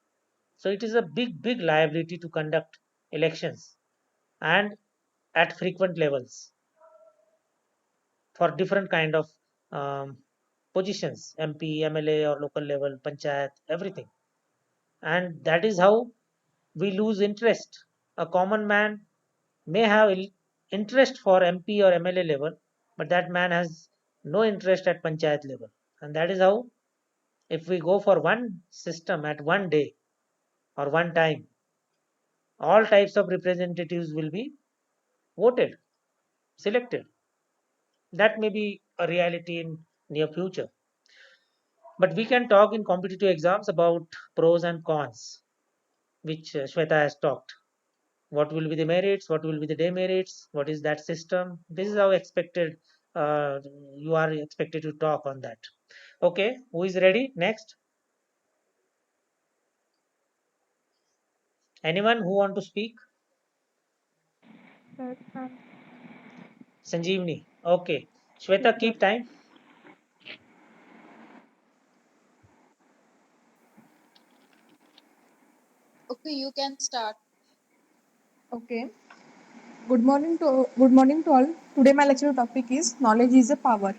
So it is a big liability to conduct elections and at frequent levels for different kind of um, positions, MP, MLA or local level, panchayat, everything. And that is how we lose interest. A common man may have interest for MP or MLA level, but that man has no interest at panchayat level. And that is how, if we go for one system at one day or one time, all types of representatives will be voted, selected. That may be a reality in near future. But we can talk in competitive exams about pros and cons, which Shweta has talked. What will be the merits? What will be the demerits? What is that system? This is how expected. You are expected to talk on that. Okay, who is ready? Next, anyone who want to speak? Yes, Sanjeevani. Okay, Shweta, sir. keep time. Okay, you can start. Okay. Good morning to all. Today my lecture topic is knowledge is a power.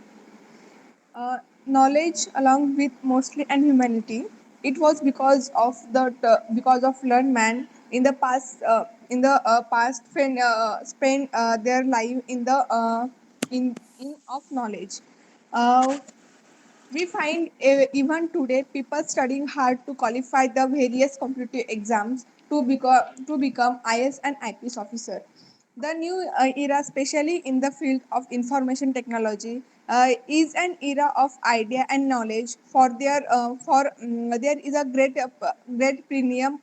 Knowledge, along with mostly and humanity, it was because of learned man in the past spend their life in of knowledge. Uh, we find even today people studying hard to qualify the various competitive exams to become IS and IPS officer. The new era, especially in the field of information technology, is an era of idea and knowledge. There is a great premium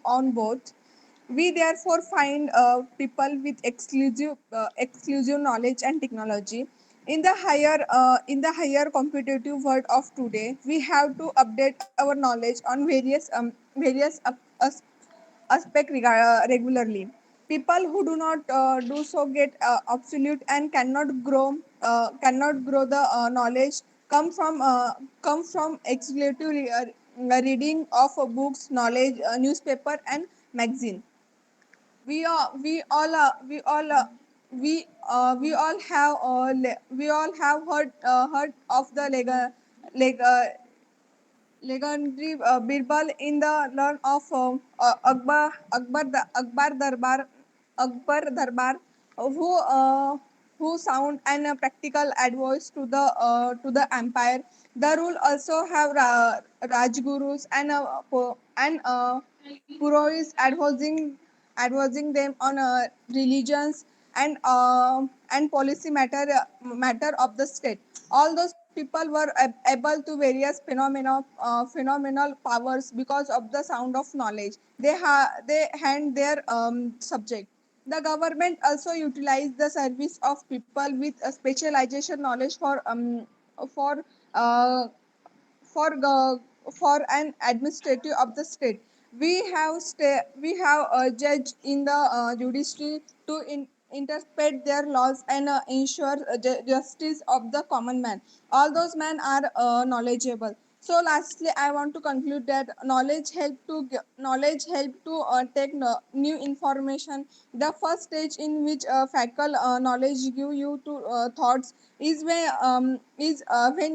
on both. We therefore find people with exclusive knowledge and technology. In the higher competitive world of today, we have to update our knowledge on various aspect regularly. People who do not do so get absolute and cannot grow the knowledge come from exclusive reading of books, knowledge, newspaper and magazine. We all we all we all have heard of the leg legendary Birbal in the learn of Akbar Darbar, who sound and practical advice to the empire. The rule also have Rajgurus and Purohits advising them on religions and policy matter of the state. All those people were able to various phenomenal powers because of the sound of knowledge they hand their subject. The government also utilized the service of people with a specialization knowledge for uh, for an administrative of the state. We have a judge in the judiciary to interpret their laws and ensure justice of the common man. All those men are knowledgeable. So lastly, I want to conclude that knowledge help to take new information. The first stage in which faculty knowledge give you to thoughts is when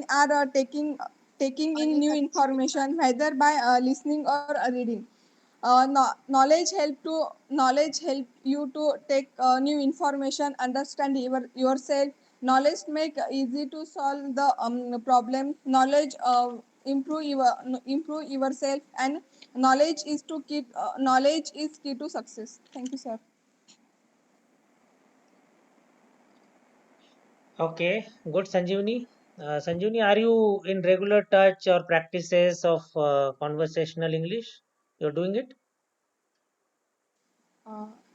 are taking in new information, whether by listening or reading. Knowledge help you to take new information, understand yourself. Knowledge make easy to solve the problem. Knowledge improve yourself, and knowledge is key to success. Thank you, sir. Okay, good, Sanjivani. Sanjivani, are you in regular touch or practices of conversational English? You're doing it?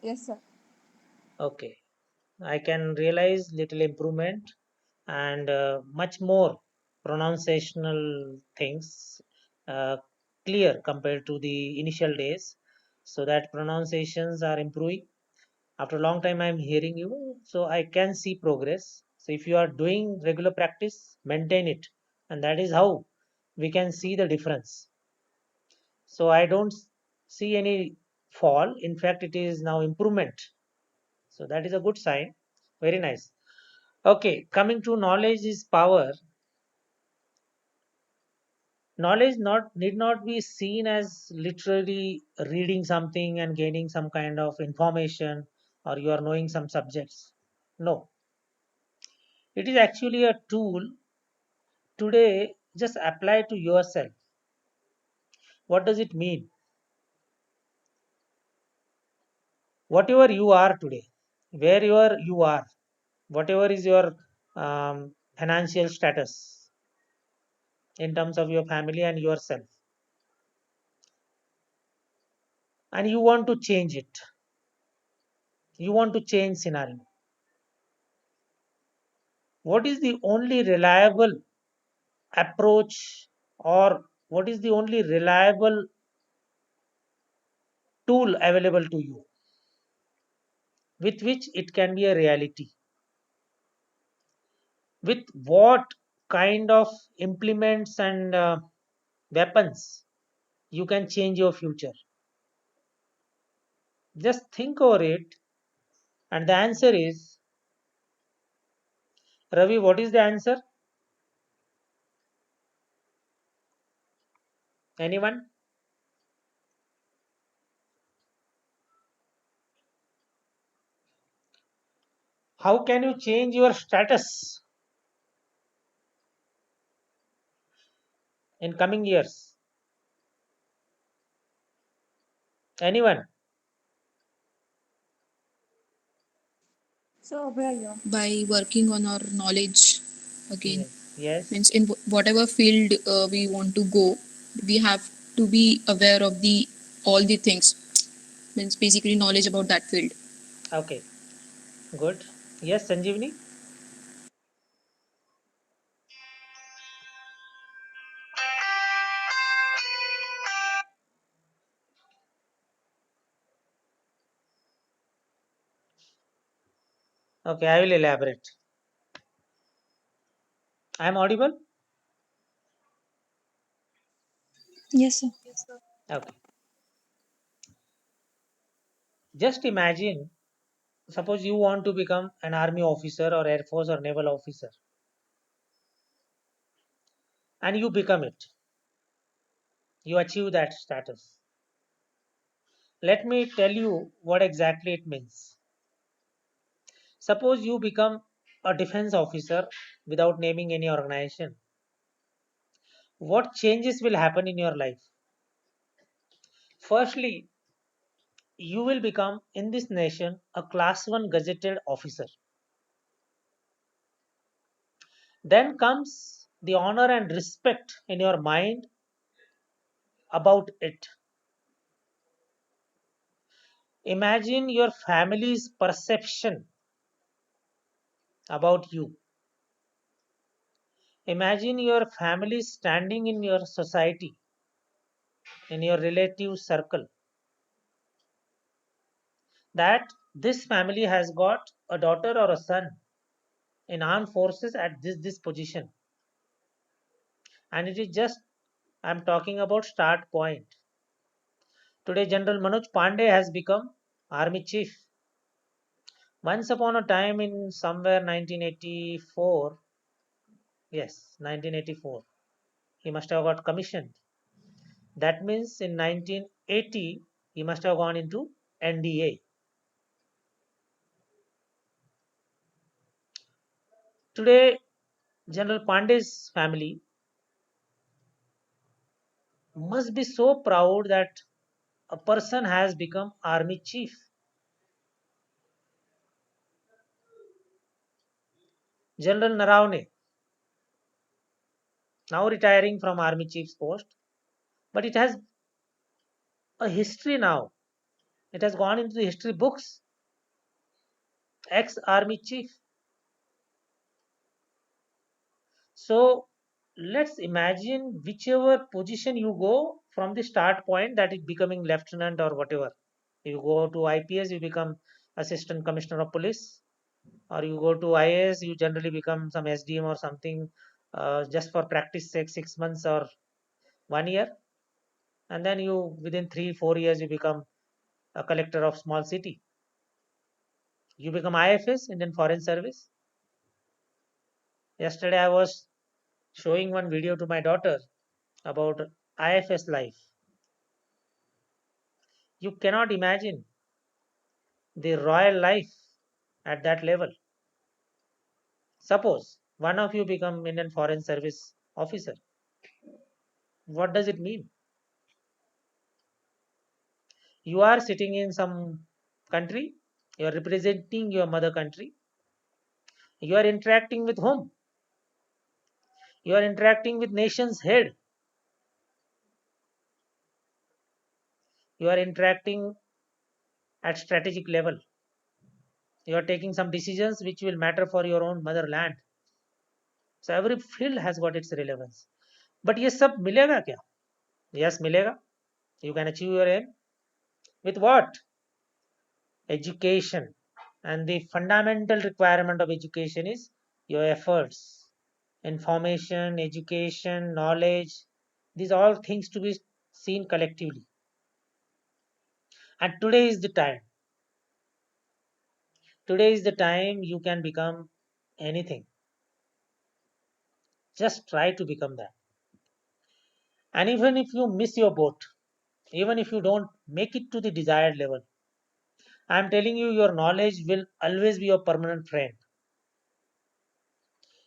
Yes, sir. Okay. I can realize little improvement and much more pronunciational things uh, clear compared to the initial days. So that pronunciations are improving. After a long time, I'm hearing you, so I can see progress. So if you are doing regular practice, maintain it, and that is how we can see the difference. So I don't see any fall. In fact, it is now improvement. So that is a good sign. Very nice. Okay, coming to knowledge is power. Knowledge not need not be seen as literally reading something and gaining some kind of information, or you are knowing some subjects. No, it is actually a tool today. Just apply to yourself. What does it mean? Whatever you are today, wherever you are, whatever is your financial status in terms of your family and yourself, and you want to change it, you want to change scenario. What is the only reliable approach, or what is the only reliable tool available to you with which it can be a reality? With what kind of implements and weapons you can change your future? Just think over it, and the answer is, Ravi, what is the answer? Anyone? How can you change your status in coming years? Anyone? So, Abhay, by working on our knowledge again. Yes. Yes. Means in whatever field we want to go, we have to be aware of the all the things. Means basically knowledge about that field. Okay. Good. Yes, Sanjeevani. Okay, I will elaborate. I am audible? yes, sir. Okay. Just imagine, suppose you want to become an army officer or air force or naval officer, and you become it. You achieve that status. Let me tell you what exactly it means. Suppose you become a defense officer without naming any organization. What changes will happen in your life? Firstly, you will become in this nation a class 1 gazetted officer. Then comes the honor and respect in your mind about it. Imagine your family's perception about you. Imagine your family standing in your society, in your relative circle, that this family has got a daughter or a son in armed forces at this position. And it is just, I'm talking about start point. Today, General Manoj Pandey has become army chief. Once upon a time in somewhere 1984, yes, 1984, he must have got commissioned. That means in 1980, he must have gone into NDA. Today, General Pandey's family must be so proud that a person has become army chief. General Naravne, now retiring from army chief's post, but it has a history now. It has gone into the history books. Ex army chief. So let's imagine whichever position you go from the start point, that is becoming lieutenant or whatever. You go to IPS, you become assistant commissioner of police, or you go to IAS, you generally become some SDM or something, just for practice sake, 6 months or 1 year, and then you within 3 4 years you become a collector of small city. You become IFS, Indian Foreign Service. Yesterday I was showing one video to my daughter about IFS life. You cannot imagine the royal life at that level. Suppose one of you become Indian Foreign Service officer. What does it mean? You are sitting in some country, you are representing your mother country, you are interacting with whom? You are interacting with nation's head, you are interacting at strategic level, you are taking some decisions which will matter for your own motherland. So every field has got its relevance. But ये सब मिलेगा क्या? Yes, मिलेगा. You can achieve your aim with what? Education. And the fundamental requirement of education is your efforts. Information, education, knowledge, these all things to be seen collectively. And today is the time. Today is the time you can become anything. Just try to become that. And even if you miss your boat, even if you don't make it to the desired level, I am telling you, your knowledge will always be your permanent friend.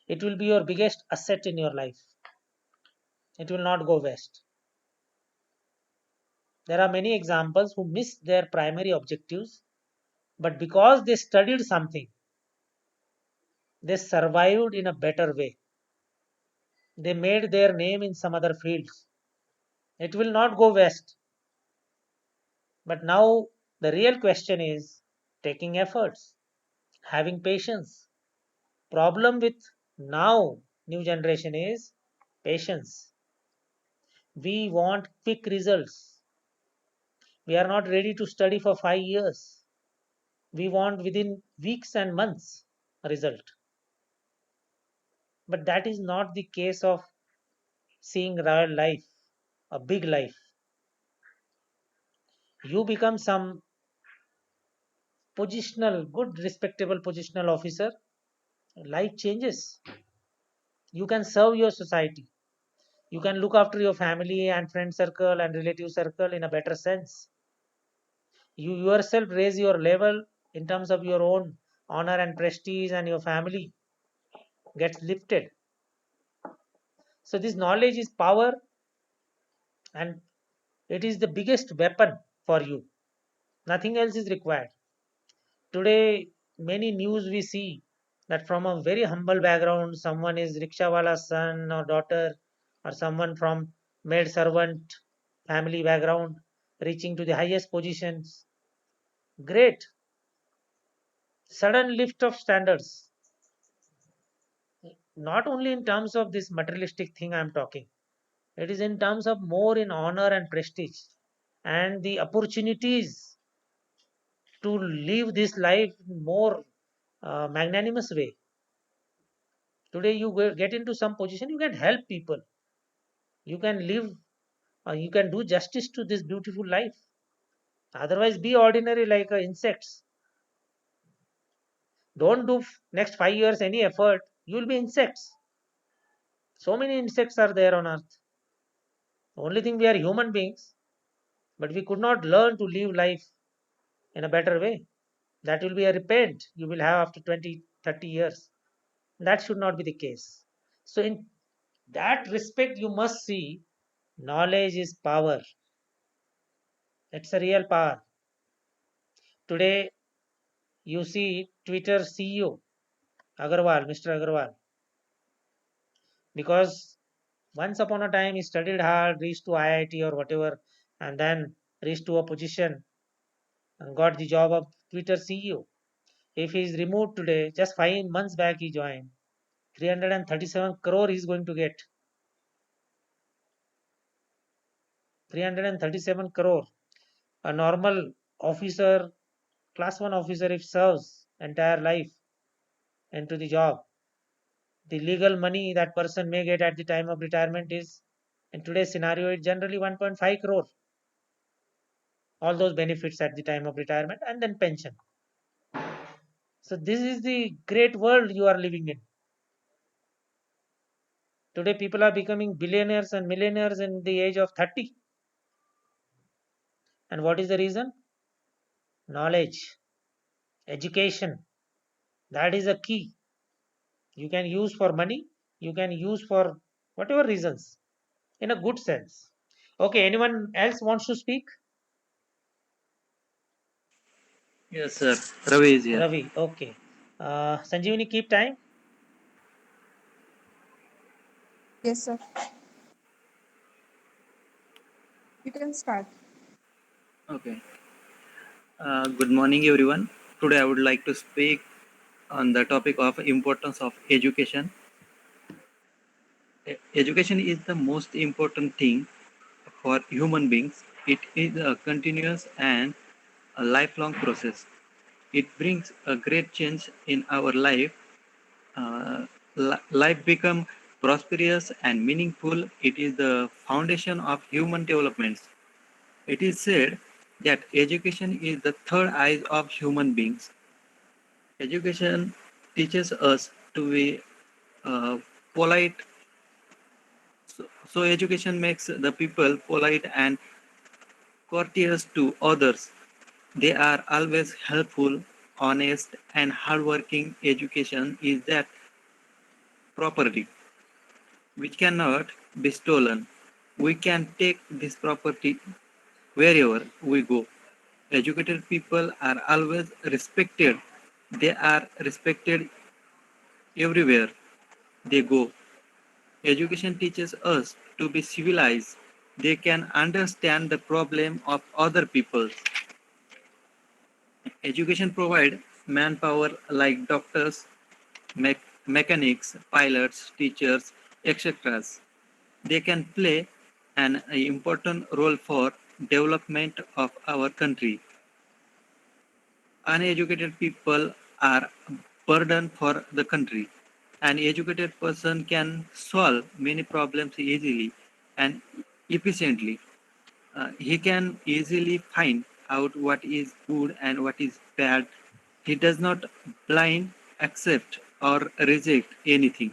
It will be your biggest asset in your life. It will not go waste. There are many examples who missed their primary objectives, but because they studied something, they survived in a better way. They made their name in some other fields. It will not go west. But now the real question is taking efforts, having patience. Problem with now new generation is patience. We want quick results. We are not ready to study for 5 years. We want within weeks and months a result. But that is not the case of seeing real life, a big life. You become some positional, good, respectable positional officer, life changes. You can serve your society. You can look after your family and friend circle and relative circle in a better sense. You yourself raise your level in terms of your own honor and prestige, and your family gets lifted. So this knowledge is power, and it is the biggest weapon for you. Nothing else is required. Today, many news we see that from a very humble background, someone is rickshawala's son or daughter, or someone from maid servant family background reaching to the highest positions. Great. Sudden lift of standards. Not only in terms of this materialistic thing I'm talking, it is in terms of more in honor and prestige and the opportunities to live this life in more magnanimous way. Today you get into some position, you can help people, you can live, you can do justice to this beautiful life. Otherwise be ordinary like insects. Don't do next 5 years any effort, you will be insects. So many insects are there on earth. The only thing, we are human beings, but we could not learn to live life in a better way. That will be a repent you will have after 20 30 years. That should not be the case. So in that respect, you must see Knowledge is power. It's a real power. Today, you see Twitter CEO Agarwal, Mr. Agarwal, because once upon a time he studied hard, reached to IIT or whatever, and then reached to a position and got the job of Twitter CEO. If he is removed today, just 5 months back he joined, 337 crore he's going to get. 337 crore. A normal officer, class 1 officer, if serves entire life into the job, the legal money that person may get at the time of retirement is, in today's scenario, it's generally 1.5 crore. All those benefits at the time of retirement and then pension. So this is the great world you are living in. Today people are becoming billionaires and millionaires in the age of 30. And what is the reason? Knowledge, education. That is a key. You can use for money, you can use for whatever reasons, in a good sense. Okay, anyone else wants to speak? Yes, sir. Ravi is here. Ravi, okay. Sanjivani, keep time. Yes, sir. You can start. Okay. Good morning, everyone. Today, I would like to speak on the topic of importance of education. Education is the most important thing for human beings. It is a continuous and a lifelong process. It brings a great change in our life. Life become prosperous and meaningful. It is the foundation of human development. It is said that education is the third eye of human beings. Education teaches us to be uh, polite. So education makes the people polite and courteous to others. They are always helpful, honest, and hardworking. Education is that property which cannot be stolen. We can take this property wherever we go. Educated people are always respected. They are respected everywhere they go. Education teaches us to be civilized. They can understand the problem of other people. Education provides manpower like doctors, mechanics, pilots, teachers, etc. They can play an important role for development of our country. Uneducated people are burden for the country. An educated person can solve many problems easily and efficiently. He can easily find out what is good and what is bad. He does not blind accept or reject anything.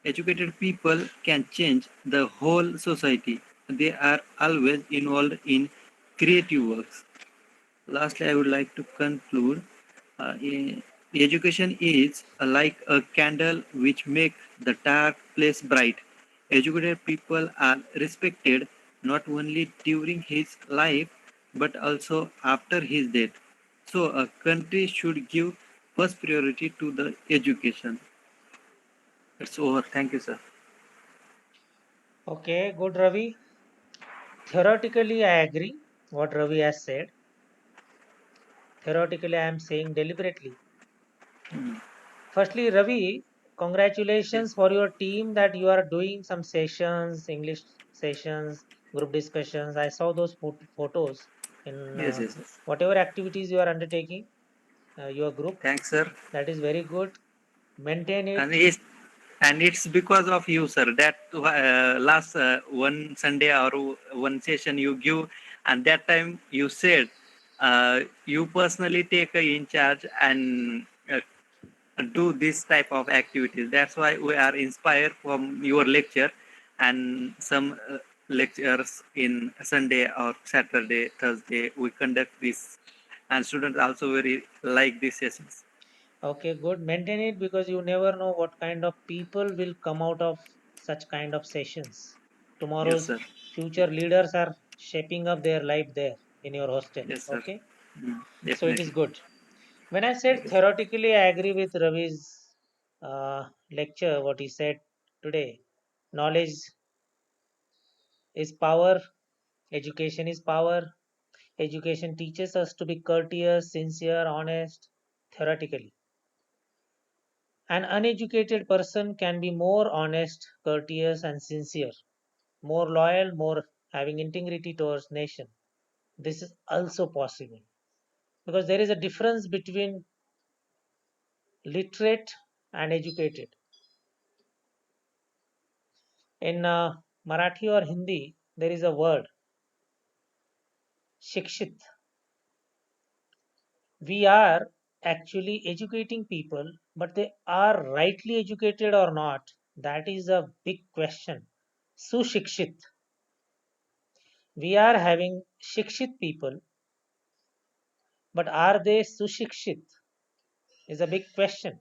Educated people can change the whole society. They are always involved in creative works. Lastly, I would like to conclude. Education is like a candle which makes the dark place bright. Educated people are respected not only during his life but also after his death. So, a country should give first priority to the education. It's over. Thank you, sir. Okay, good Ravi. Theoretically, I agree what Ravi has said. Theoretically, I am saying deliberately. Mm. Firstly, Ravi, Yes, congratulations for your team that you are doing some sessions, English sessions, group discussions. I saw those photos in yes, yes, yes. whatever activities you are undertaking, your group. Thanks, sir. That is very good. Maintain And it. it's because of you, sir, that last one Sunday or one session you give, and that time you said you personally take in charge and do this type of activities. That's why we are inspired from your lecture and some lectures in Sunday or Saturday, Thursday. We conduct this, and students also very like these sessions. Okay, good. Maintain it because you never know what kind of people will come out of such kind of sessions. Yes, Tomorrow's sir. future leaders are shaping up their life there in your hostel. Yes, sir. Okay, so it is Definitely. good. When I said Yes. theoretically, I agree with Ravi's lecture, what he said today. Knowledge is power, education is power. Education teaches us to be courteous, sincere, honest, theoretically. An uneducated person can be more honest, courteous, and sincere, more loyal, more having integrity towards nation. This is also possible because there is a difference between literate and educated. In Marathi or Hindi, there is a word, shikshit. We are actually educating people, but they are rightly educated or not. That is a big question. Sushikshit. We are having shikshit people, but are they sushikshit? Is a big question.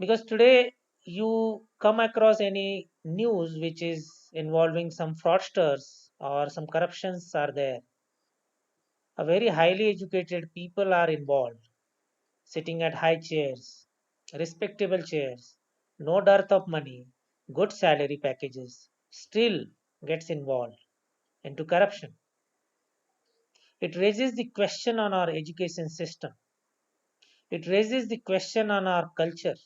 Because today you come across any news which is involving some fraudsters or some corruptions are there. A very highly educated people are involved, sitting at high chairs, respectable chairs, no dearth of money, good salary packages, still gets involved into corruption. It raises the question on our education system. It raises the question on our culture.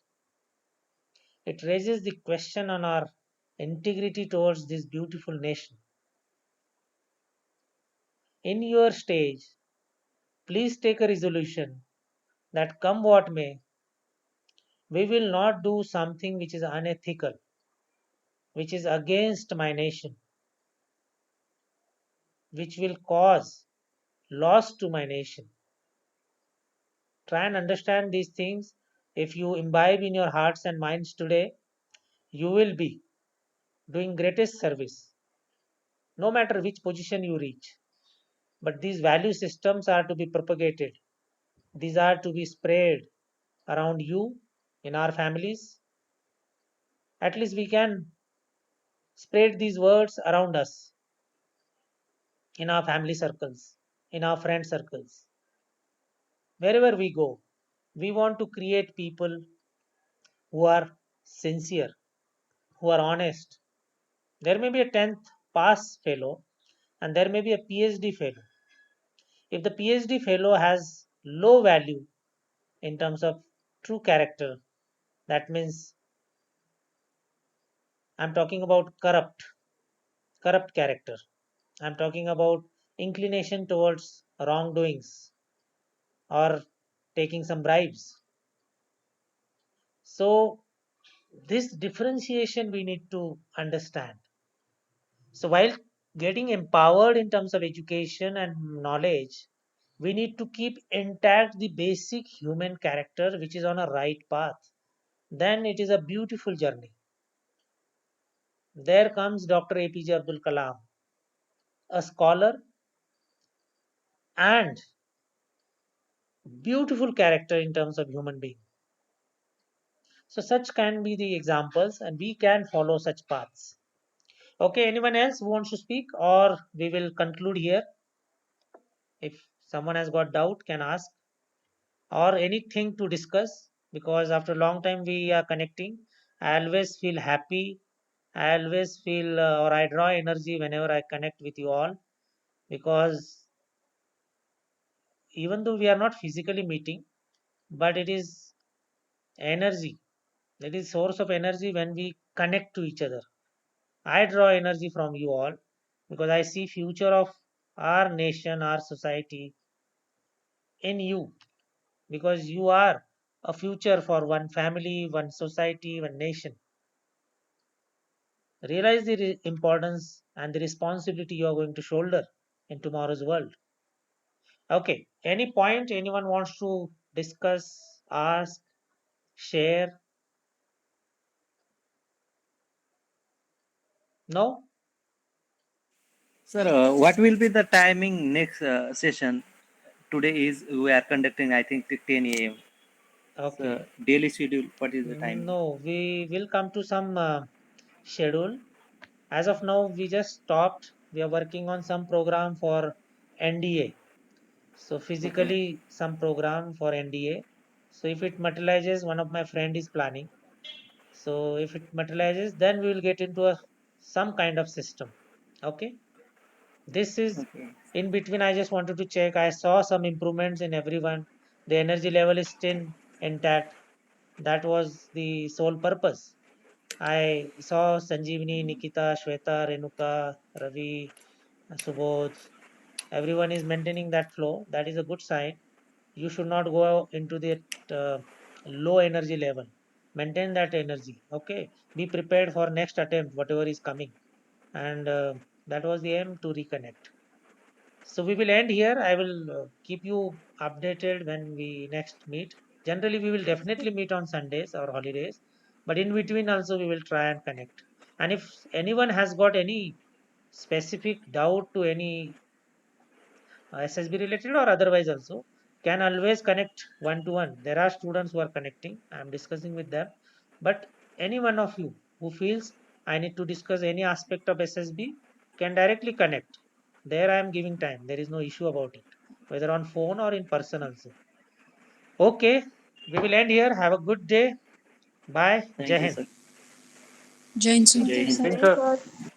It raises the question on our integrity towards this beautiful nation. In your stage, please take a resolution that come what may, we will not do something which is unethical, which is against my nation, which will cause loss to my nation. Try and understand these things. If you imbibe in your hearts and minds today, you will be doing greatest service, no matter which position you reach. But these value systems are to be propagated. These are to be spread around you, in our families. At least we can spread these words around us, in our family circles, in our friend circles. Wherever we go, we want to create people who are sincere, who are honest. There may be a 10th pass fellow and there may be a PhD fellow. If the PhD fellow has low value in terms of true character, that means I'm talking about corrupt character. I'm talking about inclination towards wrongdoings or taking some bribes. So, this differentiation we need to understand. So, while getting empowered in terms of education and knowledge, we need to keep intact the basic human character which is on a right path. Then it is a beautiful journey. There comes Dr. APJ Abdul Kalam, a scholar and beautiful character in terms of human being. So such can be the examples and we can follow such paths. Okay, anyone else who wants to speak or we will conclude here. If someone has got doubt can ask or anything to discuss because after a long time we are connecting. I always feel happy. I always feel or I draw energy whenever I connect with you all because even though we are not physically meeting, but it is energy. It is source of energy when we connect to each other. I draw energy from you all because I see future of our nation, our society in you because you are a future for one family, one society, one nation. Realize the importance and the responsibility you are going to shoulder in tomorrow's world. Okay, any point anyone wants to discuss, ask, share? No? Sir, what will be the timing next session? Today is we are conducting, I think, 10 a.m. So Okay. daily schedule. What is the timing? No, we will come to some schedule. As of now, we just stopped. We are working on some program for NDA. So Okay. physically some program for NDA. So if it materializes, one of my friend is planning. So if it materializes, then we will get into a some kind of system. Okay. This is Okay. in between. I just wanted to check. I saw some improvements in everyone. The energy level is still intact. That was the sole purpose. I saw Sanjivani, Nikita, Shweta, Renuka, Ravi, Subodh. Everyone is maintaining that flow. That is a good sign. You should not go into the uh, low energy level. Maintain that energy. Okay. Be prepared for next attempt, whatever is coming. And that was the aim to reconnect. So we will end here. I will keep you updated when we next meet. Generally, we will definitely meet on Sundays or holidays, but in between also we will try and connect. And if anyone has got any specific doubt to any SSB related or otherwise also, can always connect one to one. There are students who are connecting. I am discussing with them, but any one of you who feels I need to discuss any aspect of SSB can directly connect. There I am giving time. There is no issue about it, whether on phone or in person also. Okay, we will end here. Have a good day. Bye. Jai Thank you, Hind. sir. Jai Hind, sir. Jai Thank you, Hind, Thanks, sir. sir. sir.